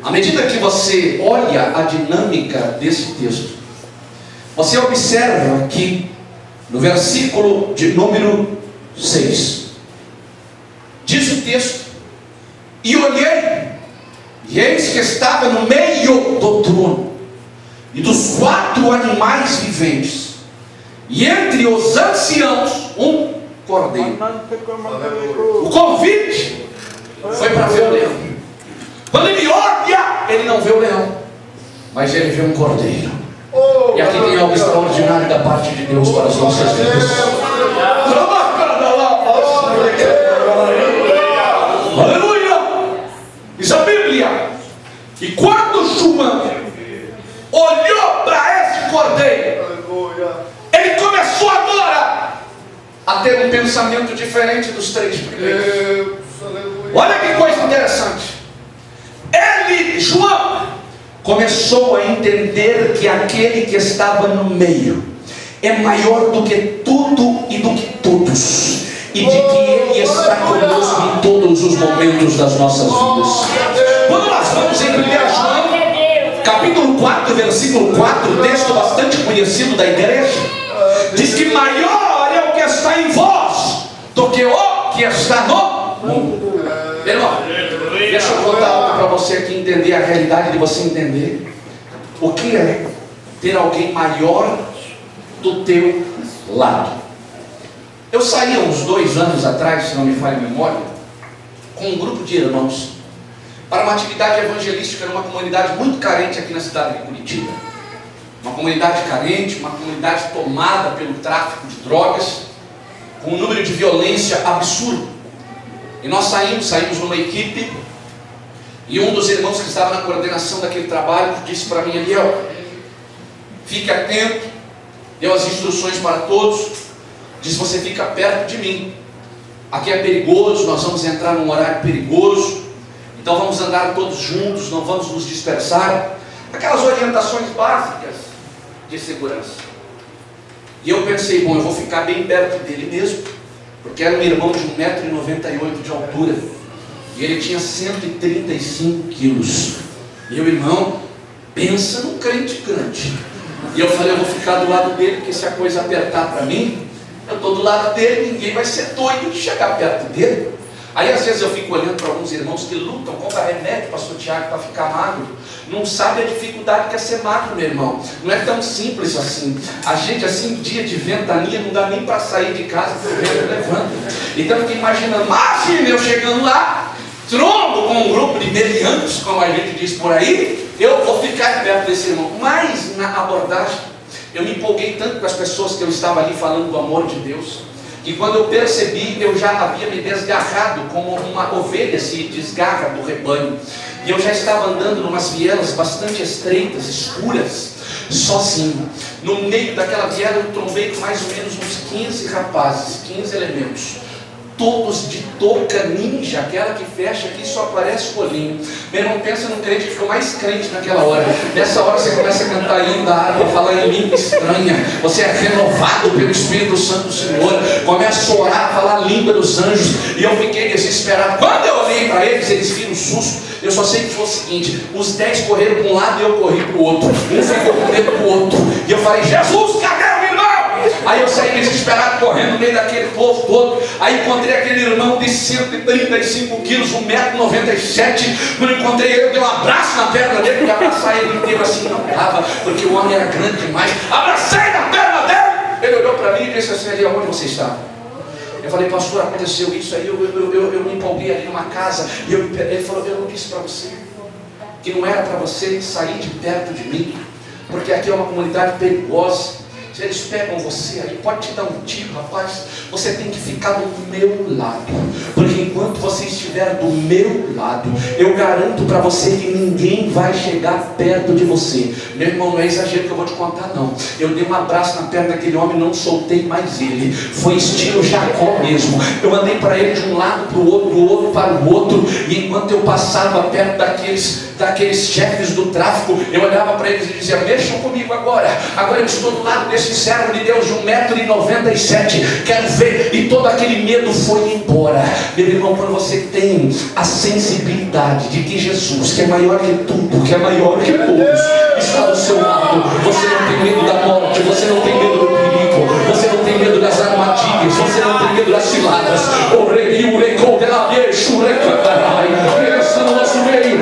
À medida que você olha a dinâmica desse texto, você observa que no versículo de número 6, diz o texto: e olhei, e eis que estava no meio do trono e dos 4 animais viventes, e entre os anciãos um cordeiro. O convite foi para ver o leão. Quando ele olha, ele não vê o leão, mas ele vê um cordeiro. E aqui tem algo extraordinário da parte de Deus para as nossas vidas. Aleluia! Diz a Bíblia: e quando João olhou para esse cordeiro, ele começou agora a ter um pensamento diferente dos 3 primeiros. Olha que coisa interessante. Ele, João, começou a entender que aquele que estava no meio é maior do que tudo e do que todos, e de que Ele está conosco em todos os momentos das nossas vidas. Quando nós vamos em 1 João, capítulo 4, versículo 4, texto bastante conhecido da igreja, diz que maior é o que está em vós do que o que está no mundo. Irmão, deixa eu contar algo para você aqui entender a realidade, de você entender o que é ter alguém maior do teu lado. Eu saí há uns 2 anos atrás, se não me falha a memória, com um grupo de irmãos para uma atividade evangelística numa comunidade muito carente aqui na cidade de Curitiba. Uma comunidade carente, uma comunidade tomada pelo tráfico de drogas, com um número de violência absurdo. E nós saímos numa equipe, e um dos irmãos que estava na coordenação daquele trabalho disse para mim: Eliel, fique atento, deu as instruções para todos, disse: você fica perto de mim, aqui é perigoso, nós vamos entrar num horário perigoso, então vamos andar todos juntos, não vamos nos dispersar. Aquelas orientações básicas de segurança. E eu pensei: bom, eu vou ficar bem perto dele mesmo, porque era um irmão de 1,98 m de altura, e ele tinha 135 quilos. E o irmão, pensa num crente grande. E eu falei: eu vou ficar do lado dele, porque se a coisa apertar para mim, eu estou do lado dele, ninguém vai ser doido de chegar perto dele. Aí às vezes eu fico olhando para alguns irmãos que lutam, compram remédio, pastor Tiago, para ficar magro. Não sabe a dificuldade que é ser magro, meu irmão. Não é tão simples assim. A gente assim, dia de ventania, não dá nem para sair de casa, porque o vento levanta. Então eu fico imaginando, imagina eu chegando lá, trombo com um grupo de meliantes, como a gente diz por aí, eu vou ficar perto desse irmão. Mas na abordagem, eu me empolguei tanto com as pessoas que eu estava ali falando do amor de Deus, que E quando eu percebi, eu já havia me desgarrado, como uma ovelha se desgarra do rebanho. E eu já estava andando em umas vielas bastante estreitas, escuras, sozinho. No meio daquela viela eu trombei com mais ou menos uns 15 rapazes, 15 elementos. Todos de touca ninja, aquela que fecha aqui só aparece o olhinho. Meu irmão, pensa num crente que ficou mais crente naquela hora. Nessa hora você começa a cantar linda harpa, falar em língua estranha. Você é renovado pelo Espírito Santo do Senhor. Começa a orar, falar a língua dos anjos. E eu fiquei desesperado. Quando eu olhei para eles, eles viram um susto. Eu só sei que foi o seguinte: os 10 correram para um lado e eu corri para o outro. Um ficou com medo do outro. E eu falei: Jesus, cadê o irmão? Aí eu saí desesperado, correndo no meio daquele povo todo. Aí encontrei aquele irmão de 135 quilos, 1,97 m. Quando encontrei ele, eu dei um abraço na perna dele, porque abraçar ele inteiro assim não dava, porque o homem era grande demais. Abracei na perna dele. Ele olhou para mim e disse assim: ali, aonde você está? Eu falei: pastor, aconteceu isso aí, eu me empolguei ali numa casa. E ele falou: eu não disse para você que não era para você sair de perto de mim, porque aqui é uma comunidade perigosa. Se eles pegam você aí, pode te dar um tiro, rapaz. Você tem que ficar do meu lado, porque enquanto você estiver do meu lado, eu garanto para você que ninguém vai chegar perto de você. Meu irmão, não é exagero que eu vou te contar, não. Eu dei um abraço na perna daquele homem, não soltei mais ele. Foi estilo Jacó mesmo. Eu andei para ele de um lado para o outro, do outro para o outro. E enquanto eu passava perto daqueles chefes do tráfico, eu olhava para eles e dizia: mexam comigo agora. Agora eu estou do lado desse servo de Deus de 1,97 m. Quero ver. E todo aquele medo foi embora. Meu irmão, quando você tem a sensibilidade de que Jesus, que é maior que tudo, que é maior que todos, está do seu lado, você não tem medo da morte, você não tem medo do perigo, você não tem medo das armadilhas, você não tem medo das ciladas. O rei, o recou dela deixa, o recantarai. Ele está no nosso meio. Ele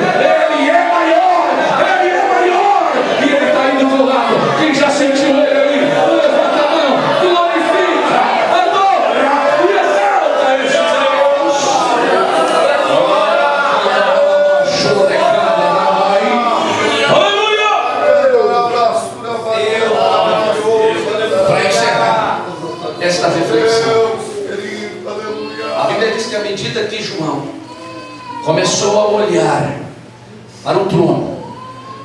é maior, ele é maior. E ele está indo do teu lado. Quem já sentiu ele aí? Levanta a mão, glorifica, adora e exalta esse Deus. Para encerrar esta reflexão, a Bíblia diz que à medida que João começou a olhar para o trono,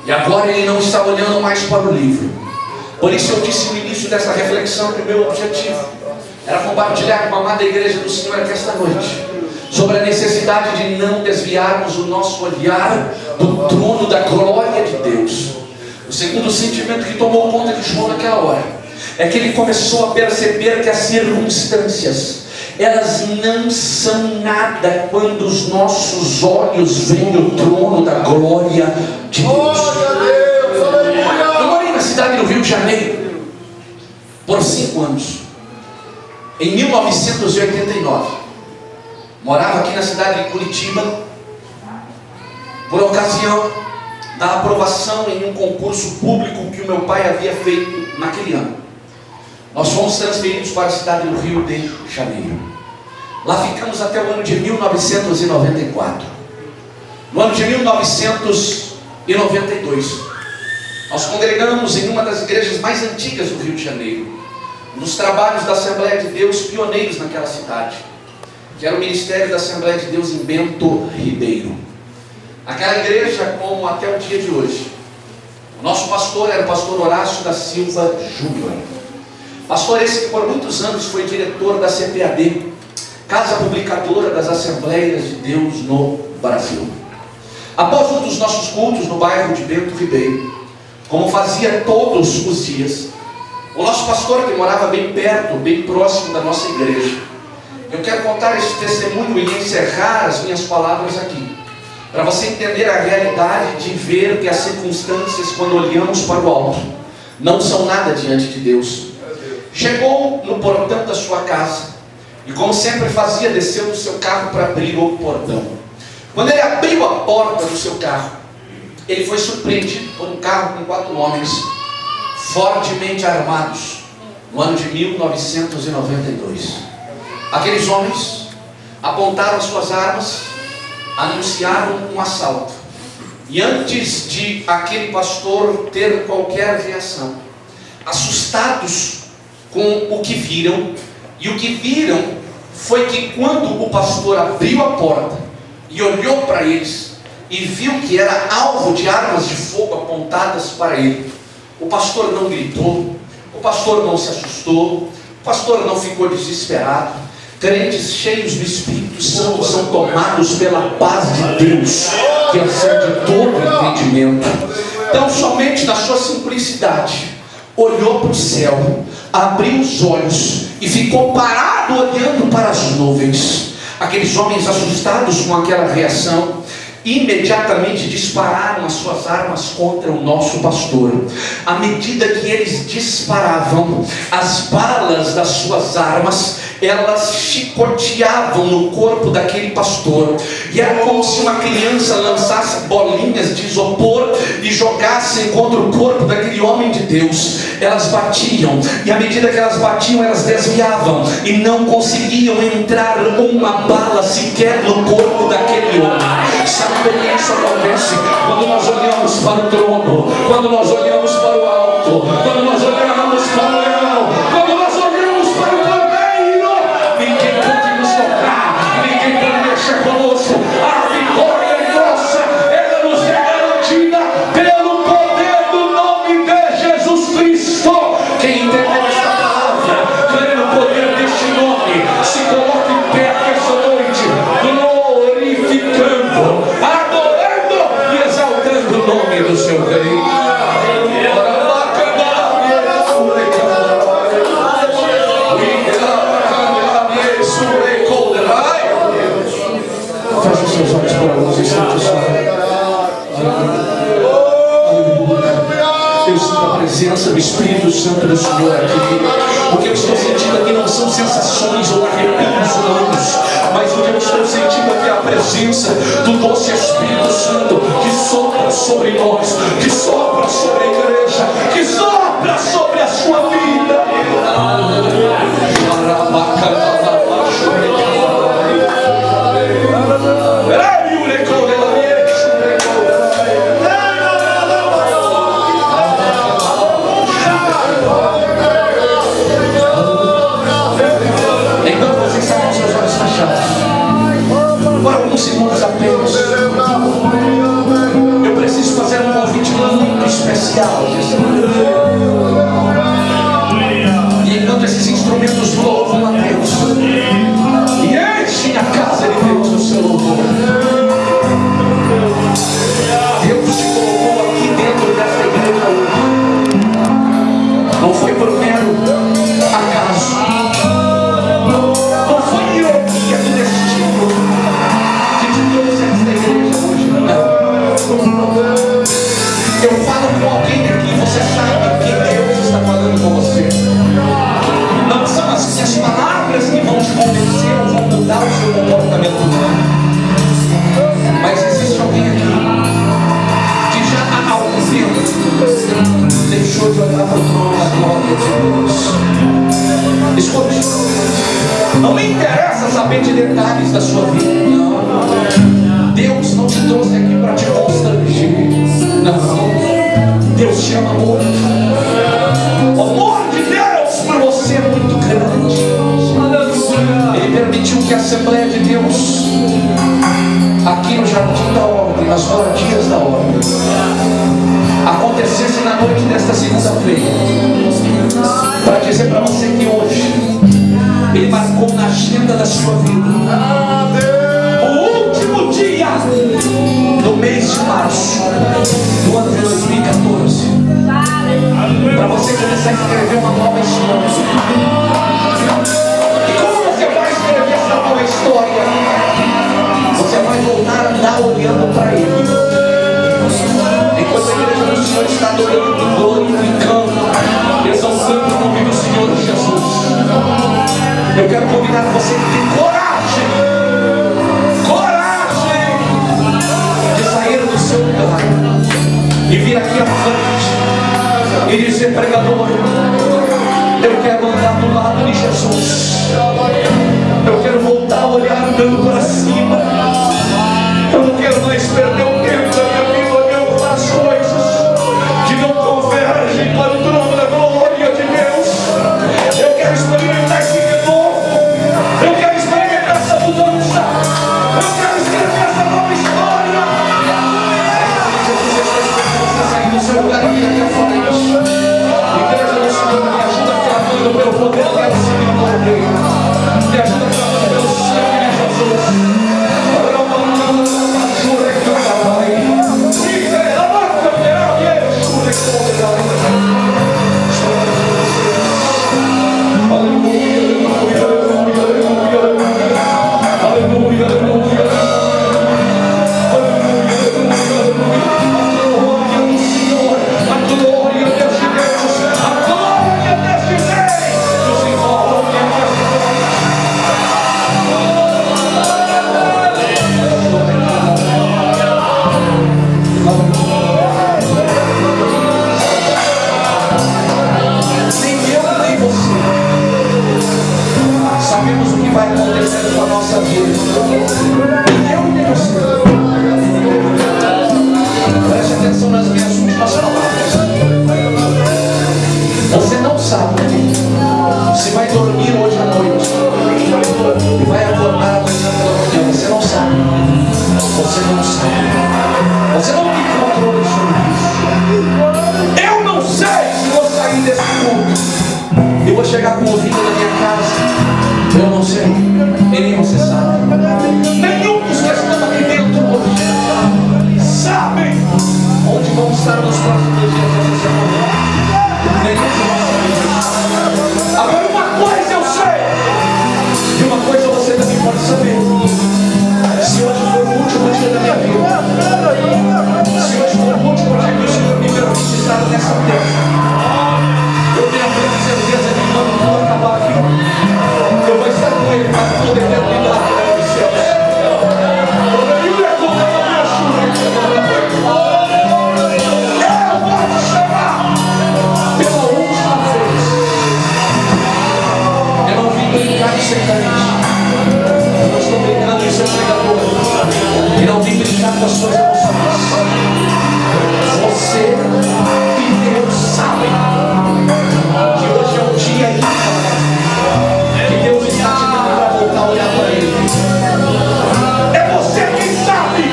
e agora ele não está olhando mais para o livro. Por isso eu disse no início dessa reflexão que o meu objetivo era compartilhar com a amada igreja do Senhor aqui esta noite sobre a necessidade de não desviarmos o nosso olhar do trono da glória de Deus. O segundo sentimento que tomou conta de João naquela hora é que ele começou a perceber que as circunstâncias, elas não são nada quando os nossos olhos veem o trono da glória de Deus. Eu morei na cidade do Rio de Janeiro por 5 anos. Em 1989 morava aqui na cidade de Curitiba, por ocasião da aprovação em um concurso público que o meu pai havia feito naquele ano. Nós fomos transferidos para a cidade do Rio de Janeiro. Lá ficamos até o ano de 1994. No ano de 1992, nós congregamos em uma das igrejas mais antigas do Rio de Janeiro, nos trabalhos da Assembleia de Deus pioneiros naquela cidade, que era o Ministério da Assembleia de Deus em Bento Ribeiro. Aquela igreja, como até o dia de hoje, o nosso pastor era o pastor Horácio da Silva Júnior. Pastor esse que por muitos anos foi diretor da CPAD, Casa Publicadora das Assembleias de Deus no Brasil. Após um dos nossos cultos no bairro de Bento Ribeiro, como fazia todos os dias, o nosso pastor, que morava bem perto, bem próximo da nossa igreja, eu quero contar esse testemunho e encerrar as minhas palavras aqui, para você entender a realidade de ver que as circunstâncias, quando olhamos para o alto, não são nada diante de Deus. Chegou no portão da sua casa e, como sempre fazia, desceu do seu carro para abrir o portão. Quando ele abriu a porta do seu carro, ele foi surpreendido por um carro com 4 homens fortemente armados, no ano de 1992. Aqueles homens apontaram as suas armas, anunciaram um assalto. E antes de aquele pastor ter qualquer reação, assustados com o que viram E o que viram foi que quando o pastor abriu a porta e olhou para eles e viu que era alvo de armas de fogo apontadas para ele, o pastor não gritou, o pastor não se assustou, o pastor não ficou desesperado. Crentes cheios do Espírito Santo são tomados pela paz de Deus, que excede todo entendimento. Então, somente na sua simplicidade, olhou para o céu, abriu os olhos e ficou parado olhando para as nuvens. Aqueles homens, assustados com aquela reação, imediatamente dispararam as suas armas contra o nosso pastor. À medida que eles disparavam, as balas das suas armas, elas chicoteavam no corpo daquele pastor, e era como se uma criança lançasse bolinhas de isopor e jogassem contra o corpo daquele homem de Deus. Elas batiam, e à medida que elas batiam, elas desviavam, e não conseguiam entrar uma bala sequer no corpo daquele homem. Sabe por que isso acontece? Quando nós olhamos para o trono, quando nós olhamos para o alto, quando nós olhamos para o leão, quando nós olhamos para o cordeiro, ninguém pode nos tocar, ninguém pode mexer conosco. A vitória é nossa, ela nos é garantida pelo poder do nome de Jesus Cristo. Quem entender esta palavra, crê no poder deste nome, se coloque em pé esta noite, glorificando, adorando e exaltando o nome do seu rei. Feche os seus olhos para alguns instantes. Eu sinto a presença do Espírito Santo do Senhor aqui. O que eu estou sentindo aqui não são sensações ou arrepios humanos, mas o que eu estou sentindo aqui é a presença do doce Espírito Santo que sopra sobre nós, que sopra sobre a igreja, que sopra sobre a sua vida. Enquanto você está com seus olhos fechados, por alguns segundos apenas, eu preciso fazer um convite muito especial. E enquanto esses instrumentos louvam a Deus e enchem a casa de Deus no seu louvor, Deus te colocou aqui dentro desta igreja hoje. Não foi por mero acaso. Não foi ironia do destino que te trouxe a esta igreja hoje. Não. Eu falo com alguém aqui, você sabe que Deus está falando com você. Não são as minhas palavras que vão te convencer ou vão mudar o seu comportamento humano. Mas existe alguém aqui que já há algum tempo deixou de olhar para o trono da glória de Deus. Escute, não me interessa saber de detalhes da sua vida. Não. Deus não te trouxe aqui para te constranger. Não. Deus te ama muito. O amor de Deus por você é muito grande. Ele permitiu que a Assembleia de Deus, aqui no Jardim da Ordem, nas moradias da Ordem, acontecesse na noite desta segunda-feira, para dizer para você que hoje Ele marcou na agenda da sua vida o último dia do mês de março do ano de 2014, para você começar a escrever uma nova história. E como você vai escrever essa nova história? Você vai voltar a andar olhando para Ele, enquanto a igreja do Senhor está adorando, glorificando, exaltando o nome do Senhor Jesus. Eu quero convidar você a ter coragem de sair do seu lugar e vir aqui à frente e dizer: pregador, eu quero andar do lado de Jesus, eu quero voltar a olhar andando para cima, eu não quero mais perder o tempo da minha vida olhando para as coisas que não convergem para o trono da glória de Deus. Eu quero experimentar esse renovo sabe se vai dormir hoje à noite e vai acordar amanhã pela manhã. Você não sabe. Você não sabe. Você não tem controle sobre isso. Eu não sei se vou sair desse culto e vou chegar com o vinho na minha casa. Eu não sei. E nem você sabe. Nenhum dos que estão aqui dentro hoje sabem onde vão estar nos próximos dias dessa semana. Nenhum de nós sabe disso. Agora uma coisa eu sei, e uma coisa você também pode saber: se hoje for o último dia da minha vida, se hoje for o último dia que o Senhor me permite estar nessa terra, eu tenho a plena certeza que quando tudo acabar aqui, eu vou estar com Ele para toda a eternidade nos céus. Sem carente. Eu não estou brincando em ser pregador. E não vim brincar com as suas emoções. Você e Deus sabem que hoje é um dia ímpar, que Deus está te dando para voltar a olhar para Ele. É você quem sabe.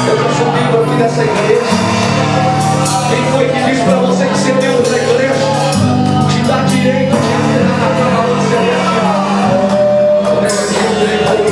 Eu já sou membro aqui dessa igreja. Quem foi que disse para você que ser membro da igreja dá direito de entrar na cama celestial? Quando é que eu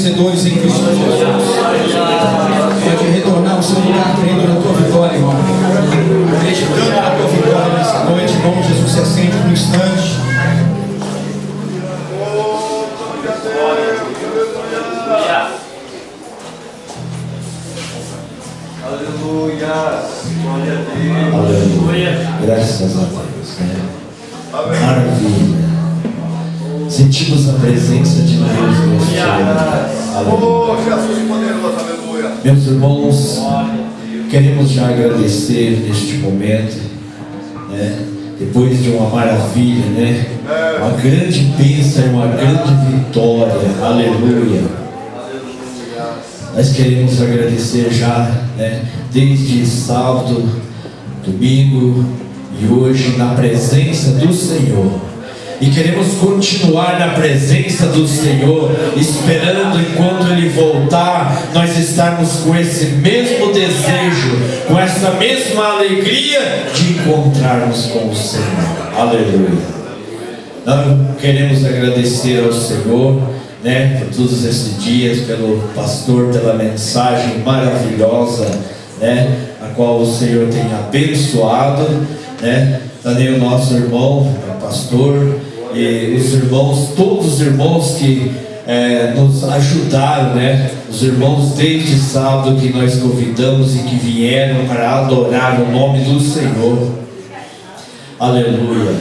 vencedores em Cristo Jesus. Pode retornar ao seu lugar, crendo na tua vitória, irmão. Acreditando na tua vitória nessa noite, em nome de Jesus, se acende por um instante. Aleluia. Graças a Deus, né? Maravilha. Sentimos a presença de Deus neste dia. Meus irmãos, queremos já agradecer neste momento, né? Depois de uma maravilha, né? Uma grande bênção, uma grande vitória. Aleluia. Nós queremos agradecer já, né? Desde sábado, domingo e hoje na presença do Senhor. E queremos continuar na presença do Senhor, esperando enquanto Ele voltar, nós estarmos com esse mesmo desejo, com essa mesma alegria de encontrarmos com o Senhor. Aleluia. Nós queremos agradecer ao Senhor, né, por todos esses dias, pelo pastor, pela mensagem maravilhosa, né, a qual o Senhor tem abençoado, né. Também o nosso irmão, o pastor, e os irmãos, todos os irmãos que nos ajudaram, né? Os irmãos desde sábado que nós convidamos e que vieram para adorar o nome do Senhor. Aleluia.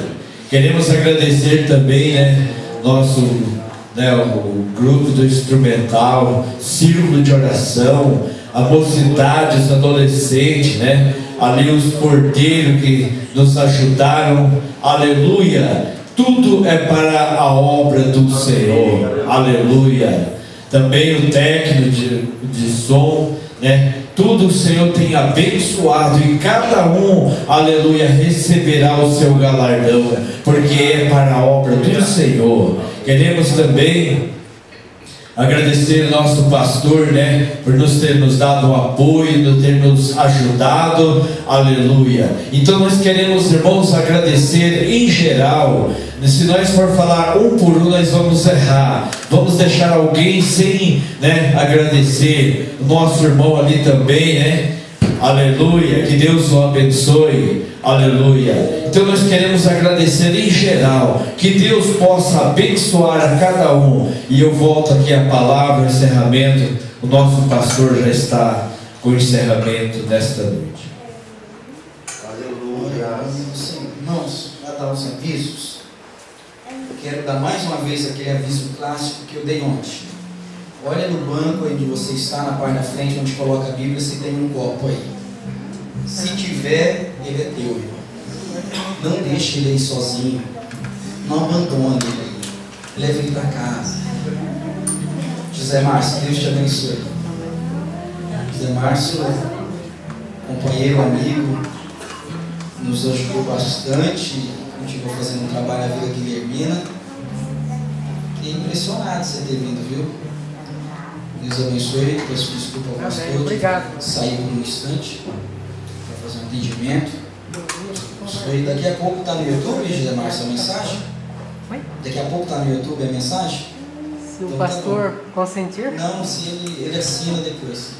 Queremos agradecer também, né? O grupo do instrumental, círculo de oração, a mocidade, os adolescentes, né? Ali os porteiros que nos ajudaram. Aleluia. Tudo é para a obra do Senhor. Aleluia. Também o técnico de som, né? Tudo o Senhor tem abençoado e cada um, aleluia, receberá o seu galardão, porque é para a obra do Senhor. Queremos também agradecer ao nosso pastor, né, por nos ter nos dado um apoio, por ter nos ajudado, aleluia. Então nós queremos, irmãos, agradecer em geral. Se nós for falar um por um, nós vamos errar. Vamos deixar alguém sem, né, agradecer. O nosso irmão ali também, né, aleluia, que Deus o abençoe, aleluia. Então nós queremos agradecer em geral, que Deus possa abençoar a cada um. E eu volto aqui a palavra, encerramento. O nosso pastor já está com o encerramento desta noite. Aleluia. Irmãos, para dar os avisos, eu quero dar mais uma vez aquele aviso clássico que eu dei ontem. Olha no banco onde você está, na parte da frente, onde coloca a Bíblia, se tem um copo aí. Se tiver, ele é teu, irmão. Não deixe ele aí sozinho. Não abandone ele aí. Leve ele para casa. José Márcio, Deus te abençoe. José Márcio, companheiro, amigo, nos ajudou bastante. Continuou fazendo um trabalho na Vila Guilhermina. Fiquei impressionado de você ter vindo, viu? Deus abençoe. Peço desculpa ao pastor. Obrigado. Saí por um instante para fazer um atendimento. Daqui a pouco está no YouTube, José Márcio, a mensagem? Daqui a pouco está no YouTube a mensagem? Se o então, pastor consentir? Não, se ele assina depois.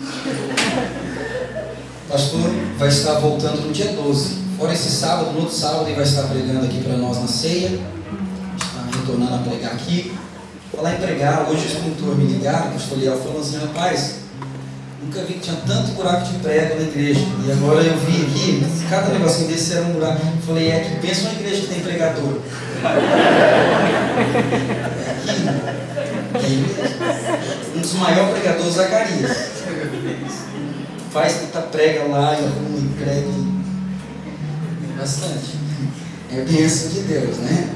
O pastor vai estar voltando no dia 12. Fora esse sábado, no outro sábado ele vai estar pregando aqui para nós na ceia. Está retornando a pregar aqui. Falar em pregar, hoje os escritor me ligaram, o pastor Liel falou assim: rapaz, nunca vi que tinha tanto buraco de prego na igreja. E agora eu vi aqui, cada negocinho desse era um buraco. Eu falei, é que pensa uma igreja que tem pregador. Um dos maiores pregadores, Zacarias. Faz que prega lá e arruma e prega bastante. É a bênção de Deus, né?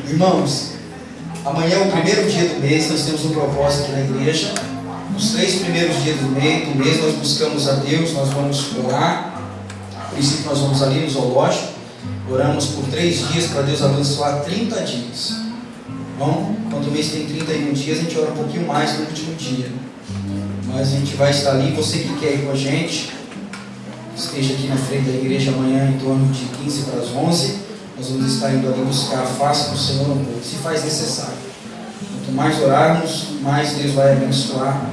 Irmãos, amanhã é o primeiro dia do mês, nós temos um propósito aqui na igreja. Os 3 primeiros dias do mês nós buscamos a Deus, nós vamos orar. A princípio nós vamos ali no zoológico, oramos por 3 dias para Deus abençoar 30 dias. Bom, quando o mês tem 31 dias, a gente ora um pouquinho mais no último dia. Mas a gente vai estar ali, você que quer ir com a gente, esteja aqui na frente da igreja amanhã em torno de 15 para as 11. Nós vamos estar indo ali buscar a face do Senhor um pouco, se faz necessário. Quanto mais orarmos, mais Deus vai abençoar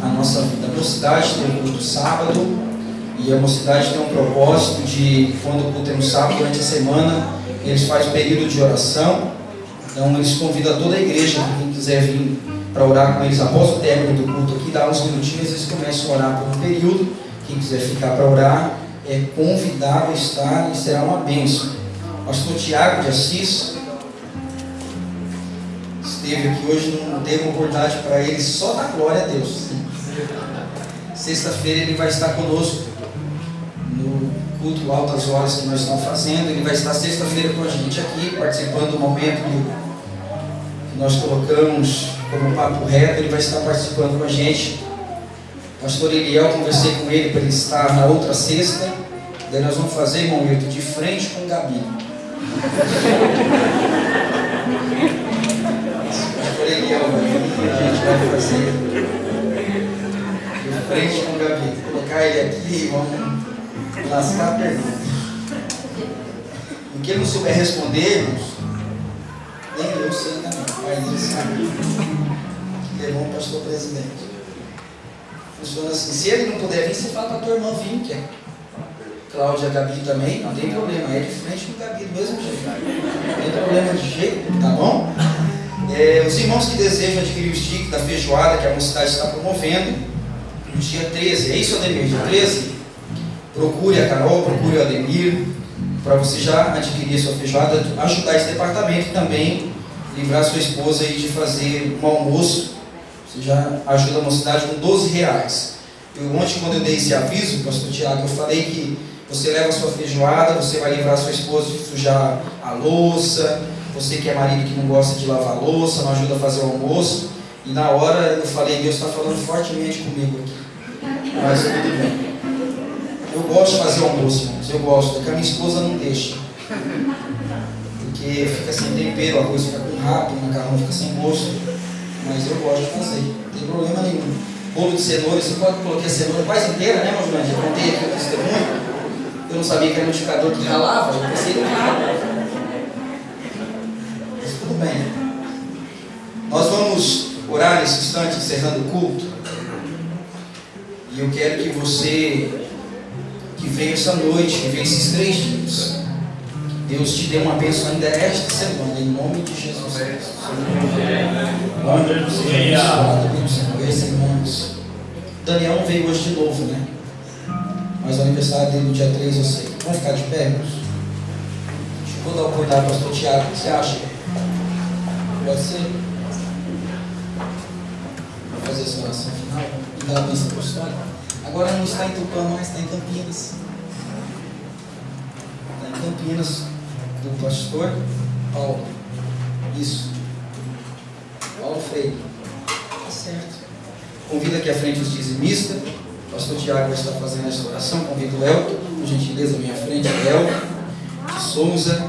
a nossa vida. A mocidade tem um culto sábado, e a mocidade tem um propósito de, quando o culto é no sábado, durante a semana, eles fazem período de oração. Então eles convidam toda a igreja, quem quiser vir para orar com eles após o término do culto aqui, dá uns minutinhos, eles começam a orar por um período. Quem quiser ficar para orar é convidado a estar e será uma bênção. O pastor Tiago de Assis esteve aqui hoje, não teve uma oportunidade para ele só dar glória a Deus. Sexta-feira ele vai estar conosco no culto Altas Horas que nós estamos fazendo. Ele vai estar sexta-feira com a gente aqui, participando do momento que nós colocamos como papo reto. Ele vai estar participando com a gente. O pastor Eliel, conversei com ele para ele estar na outra sexta. Daí nós vamos fazer, irmão Milton, de frente com o Gabi. Pastor Eliel, a gente vai fazer de frente com o Gabi. Vou colocar ele aqui e vamos lascar a pergunta. O que ele não souber responder, irmãos, nem eu sei também, mas ele sabe. Levou um pastor presidente. Funciona assim. Se ele não puder vir, você fala para a tua irmã vir, que é Cláudia, Gabi também, não tem problema. É de frente com o Gabi, do mesmo jeito. Não tem problema de jeito, tá bom? Os irmãos que desejam adquirir o stick da feijoada que a mocidade está promovendo, no dia 13, é isso, Ademir? Dia 13? Procure a Carol, procure o Ademir, para você já adquirir a sua feijoada, ajudar esse departamento e também livrar sua esposa aí de fazer um almoço. Você já ajuda a mocidade com R$12. Ontem, quando eu dei esse aviso, pastor Tiago, eu falei que você leva a sua feijoada, você vai livrar a sua esposa de sujar a louça, você que é marido que não gosta de lavar a louça, não ajuda a fazer o almoço. E na hora eu falei, Deus está falando fortemente comigo aqui. Mas tudo bem. Eu gosto de fazer o almoço, irmãos, eu gosto, é que a minha esposa não deixa. Porque fica sem tempero, o arroz fica com rato, o macarrão fica sem gosto. Mas eu gosto de fazer, não tem problema nenhum. Bolo de cenoura, você pode colocar a cenoura quase inteira, né, meu Jurandir? Eu contei aqui o testemunho. Eu não sabia que era um liquidificador que ralava, eu pensei que ralava. Mas tudo bem. Nós vamos orar nesse instante, encerrando o culto. E eu quero que você, que veio essa noite, que veio esses 3 dias, Deus te dê uma bênção ainda esta semana, em nome de Jesus Cristo. Onde você seja abençoado pelo Senhor. Esse, irmãos, Daniel não veio hoje de novo, né? Mas o aniversário dele no dia 3 eu sei. Vamos ficar de pé, irmãos? Deixa eu dar a oportunidade ao pastor Tiago. O que você acha? Pode ser? Vamos fazer essa oração final e dar a bênção apostólica. Agora não está em Tupã, mas está em Campinas. Está em Campinas, do pastor Paulo. Isso. Paulo Freire. Tá certo. Convido aqui à frente os dizimistas. O pastor Tiago vai estar fazendo essa oração. Convido o Elton, por gentileza, à minha frente. Elton de Souza,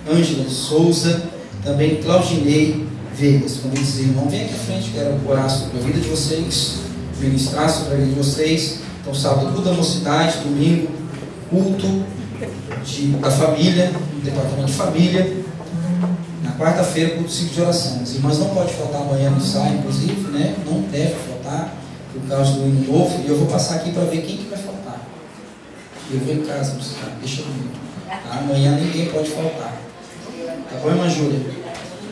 Ângela de Souza, também Claudinei Vegas. Convido esses irmãos. Vem aqui à frente, quero orar sobre a vida de vocês, ministrar sobre a vida de vocês. Então, sábado, culto da mocidade, domingo, culto da família, departamento de família. Na quarta-feira, culto ciclo de oração. As irmãs não podem faltar amanhã no ensaio, inclusive, né? Não deve faltar, por causa do hino novo. E eu vou passar aqui para ver quem que vai faltar. Eu vou em casa buscar, deixa comigo. Tá? Amanhã ninguém pode faltar. Tá bom, irmã Júlia?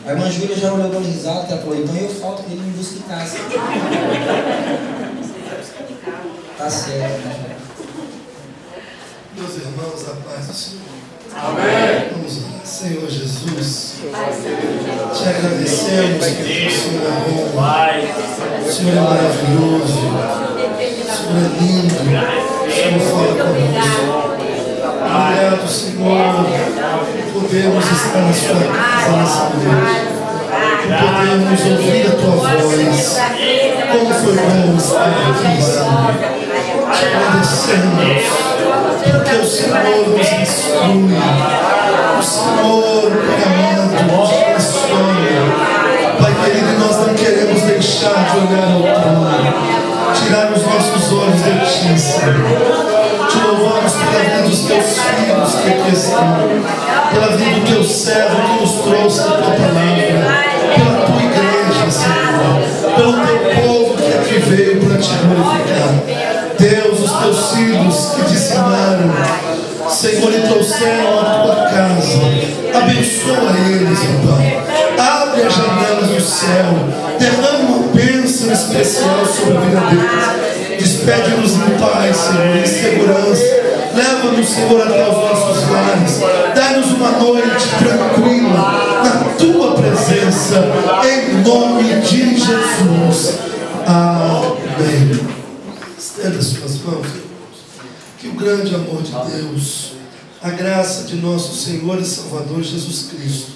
A irmã Júlia já olhou dando risada, ela falou, então eu falto que ele me busca em casa. Tá certo, né? Meus irmãos, a paz do Senhor. Amém. Vamos lá. Senhor Jesus, te agradecemos porque o Senhor é bom, o Senhor é maravilhoso, o Senhor é lindo, o Senhor fala conosco. Obrigado, Senhor, por podermos estar na sua casa nessa noite, por podermos ouvir a tua voz. Como foi bom estar aqui, Senhor. Te agradecemos, porque o Senhor nos instrui, o Senhor, Pai amado, nos direciona. Pai querido, nós não queremos deixar de olhar ao trono, tirar os nossos olhos de Ti, Senhor. Te louvamos pela vida dos Teus filhos que aqui estão, pela vida do Teu servo que nos trouxe a Tua palavra, pela Tua igreja, Senhor. para te glorificar. Deus, os teus filhos que te ensinaram, Senhor, e trouxeram a tua casa, abençoa eles, ó Pai. Abre as janelas do céu, derrama uma bênção especial sobre a vida deles. Despede-nos em paz, Senhor, em segurança. Leva-nos, Senhor, até os nossos lares. Dá-nos uma noite tranquila na tua presença, em nome de Jesus. Amém. Estenda suas mãos, que o grande amor de Deus, a graça de nosso Senhor e Salvador Jesus Cristo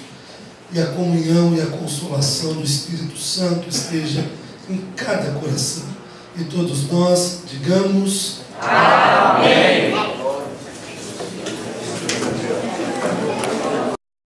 e a comunhão e a consolação do Espírito Santo esteja em cada coração. E todos nós digamos amém.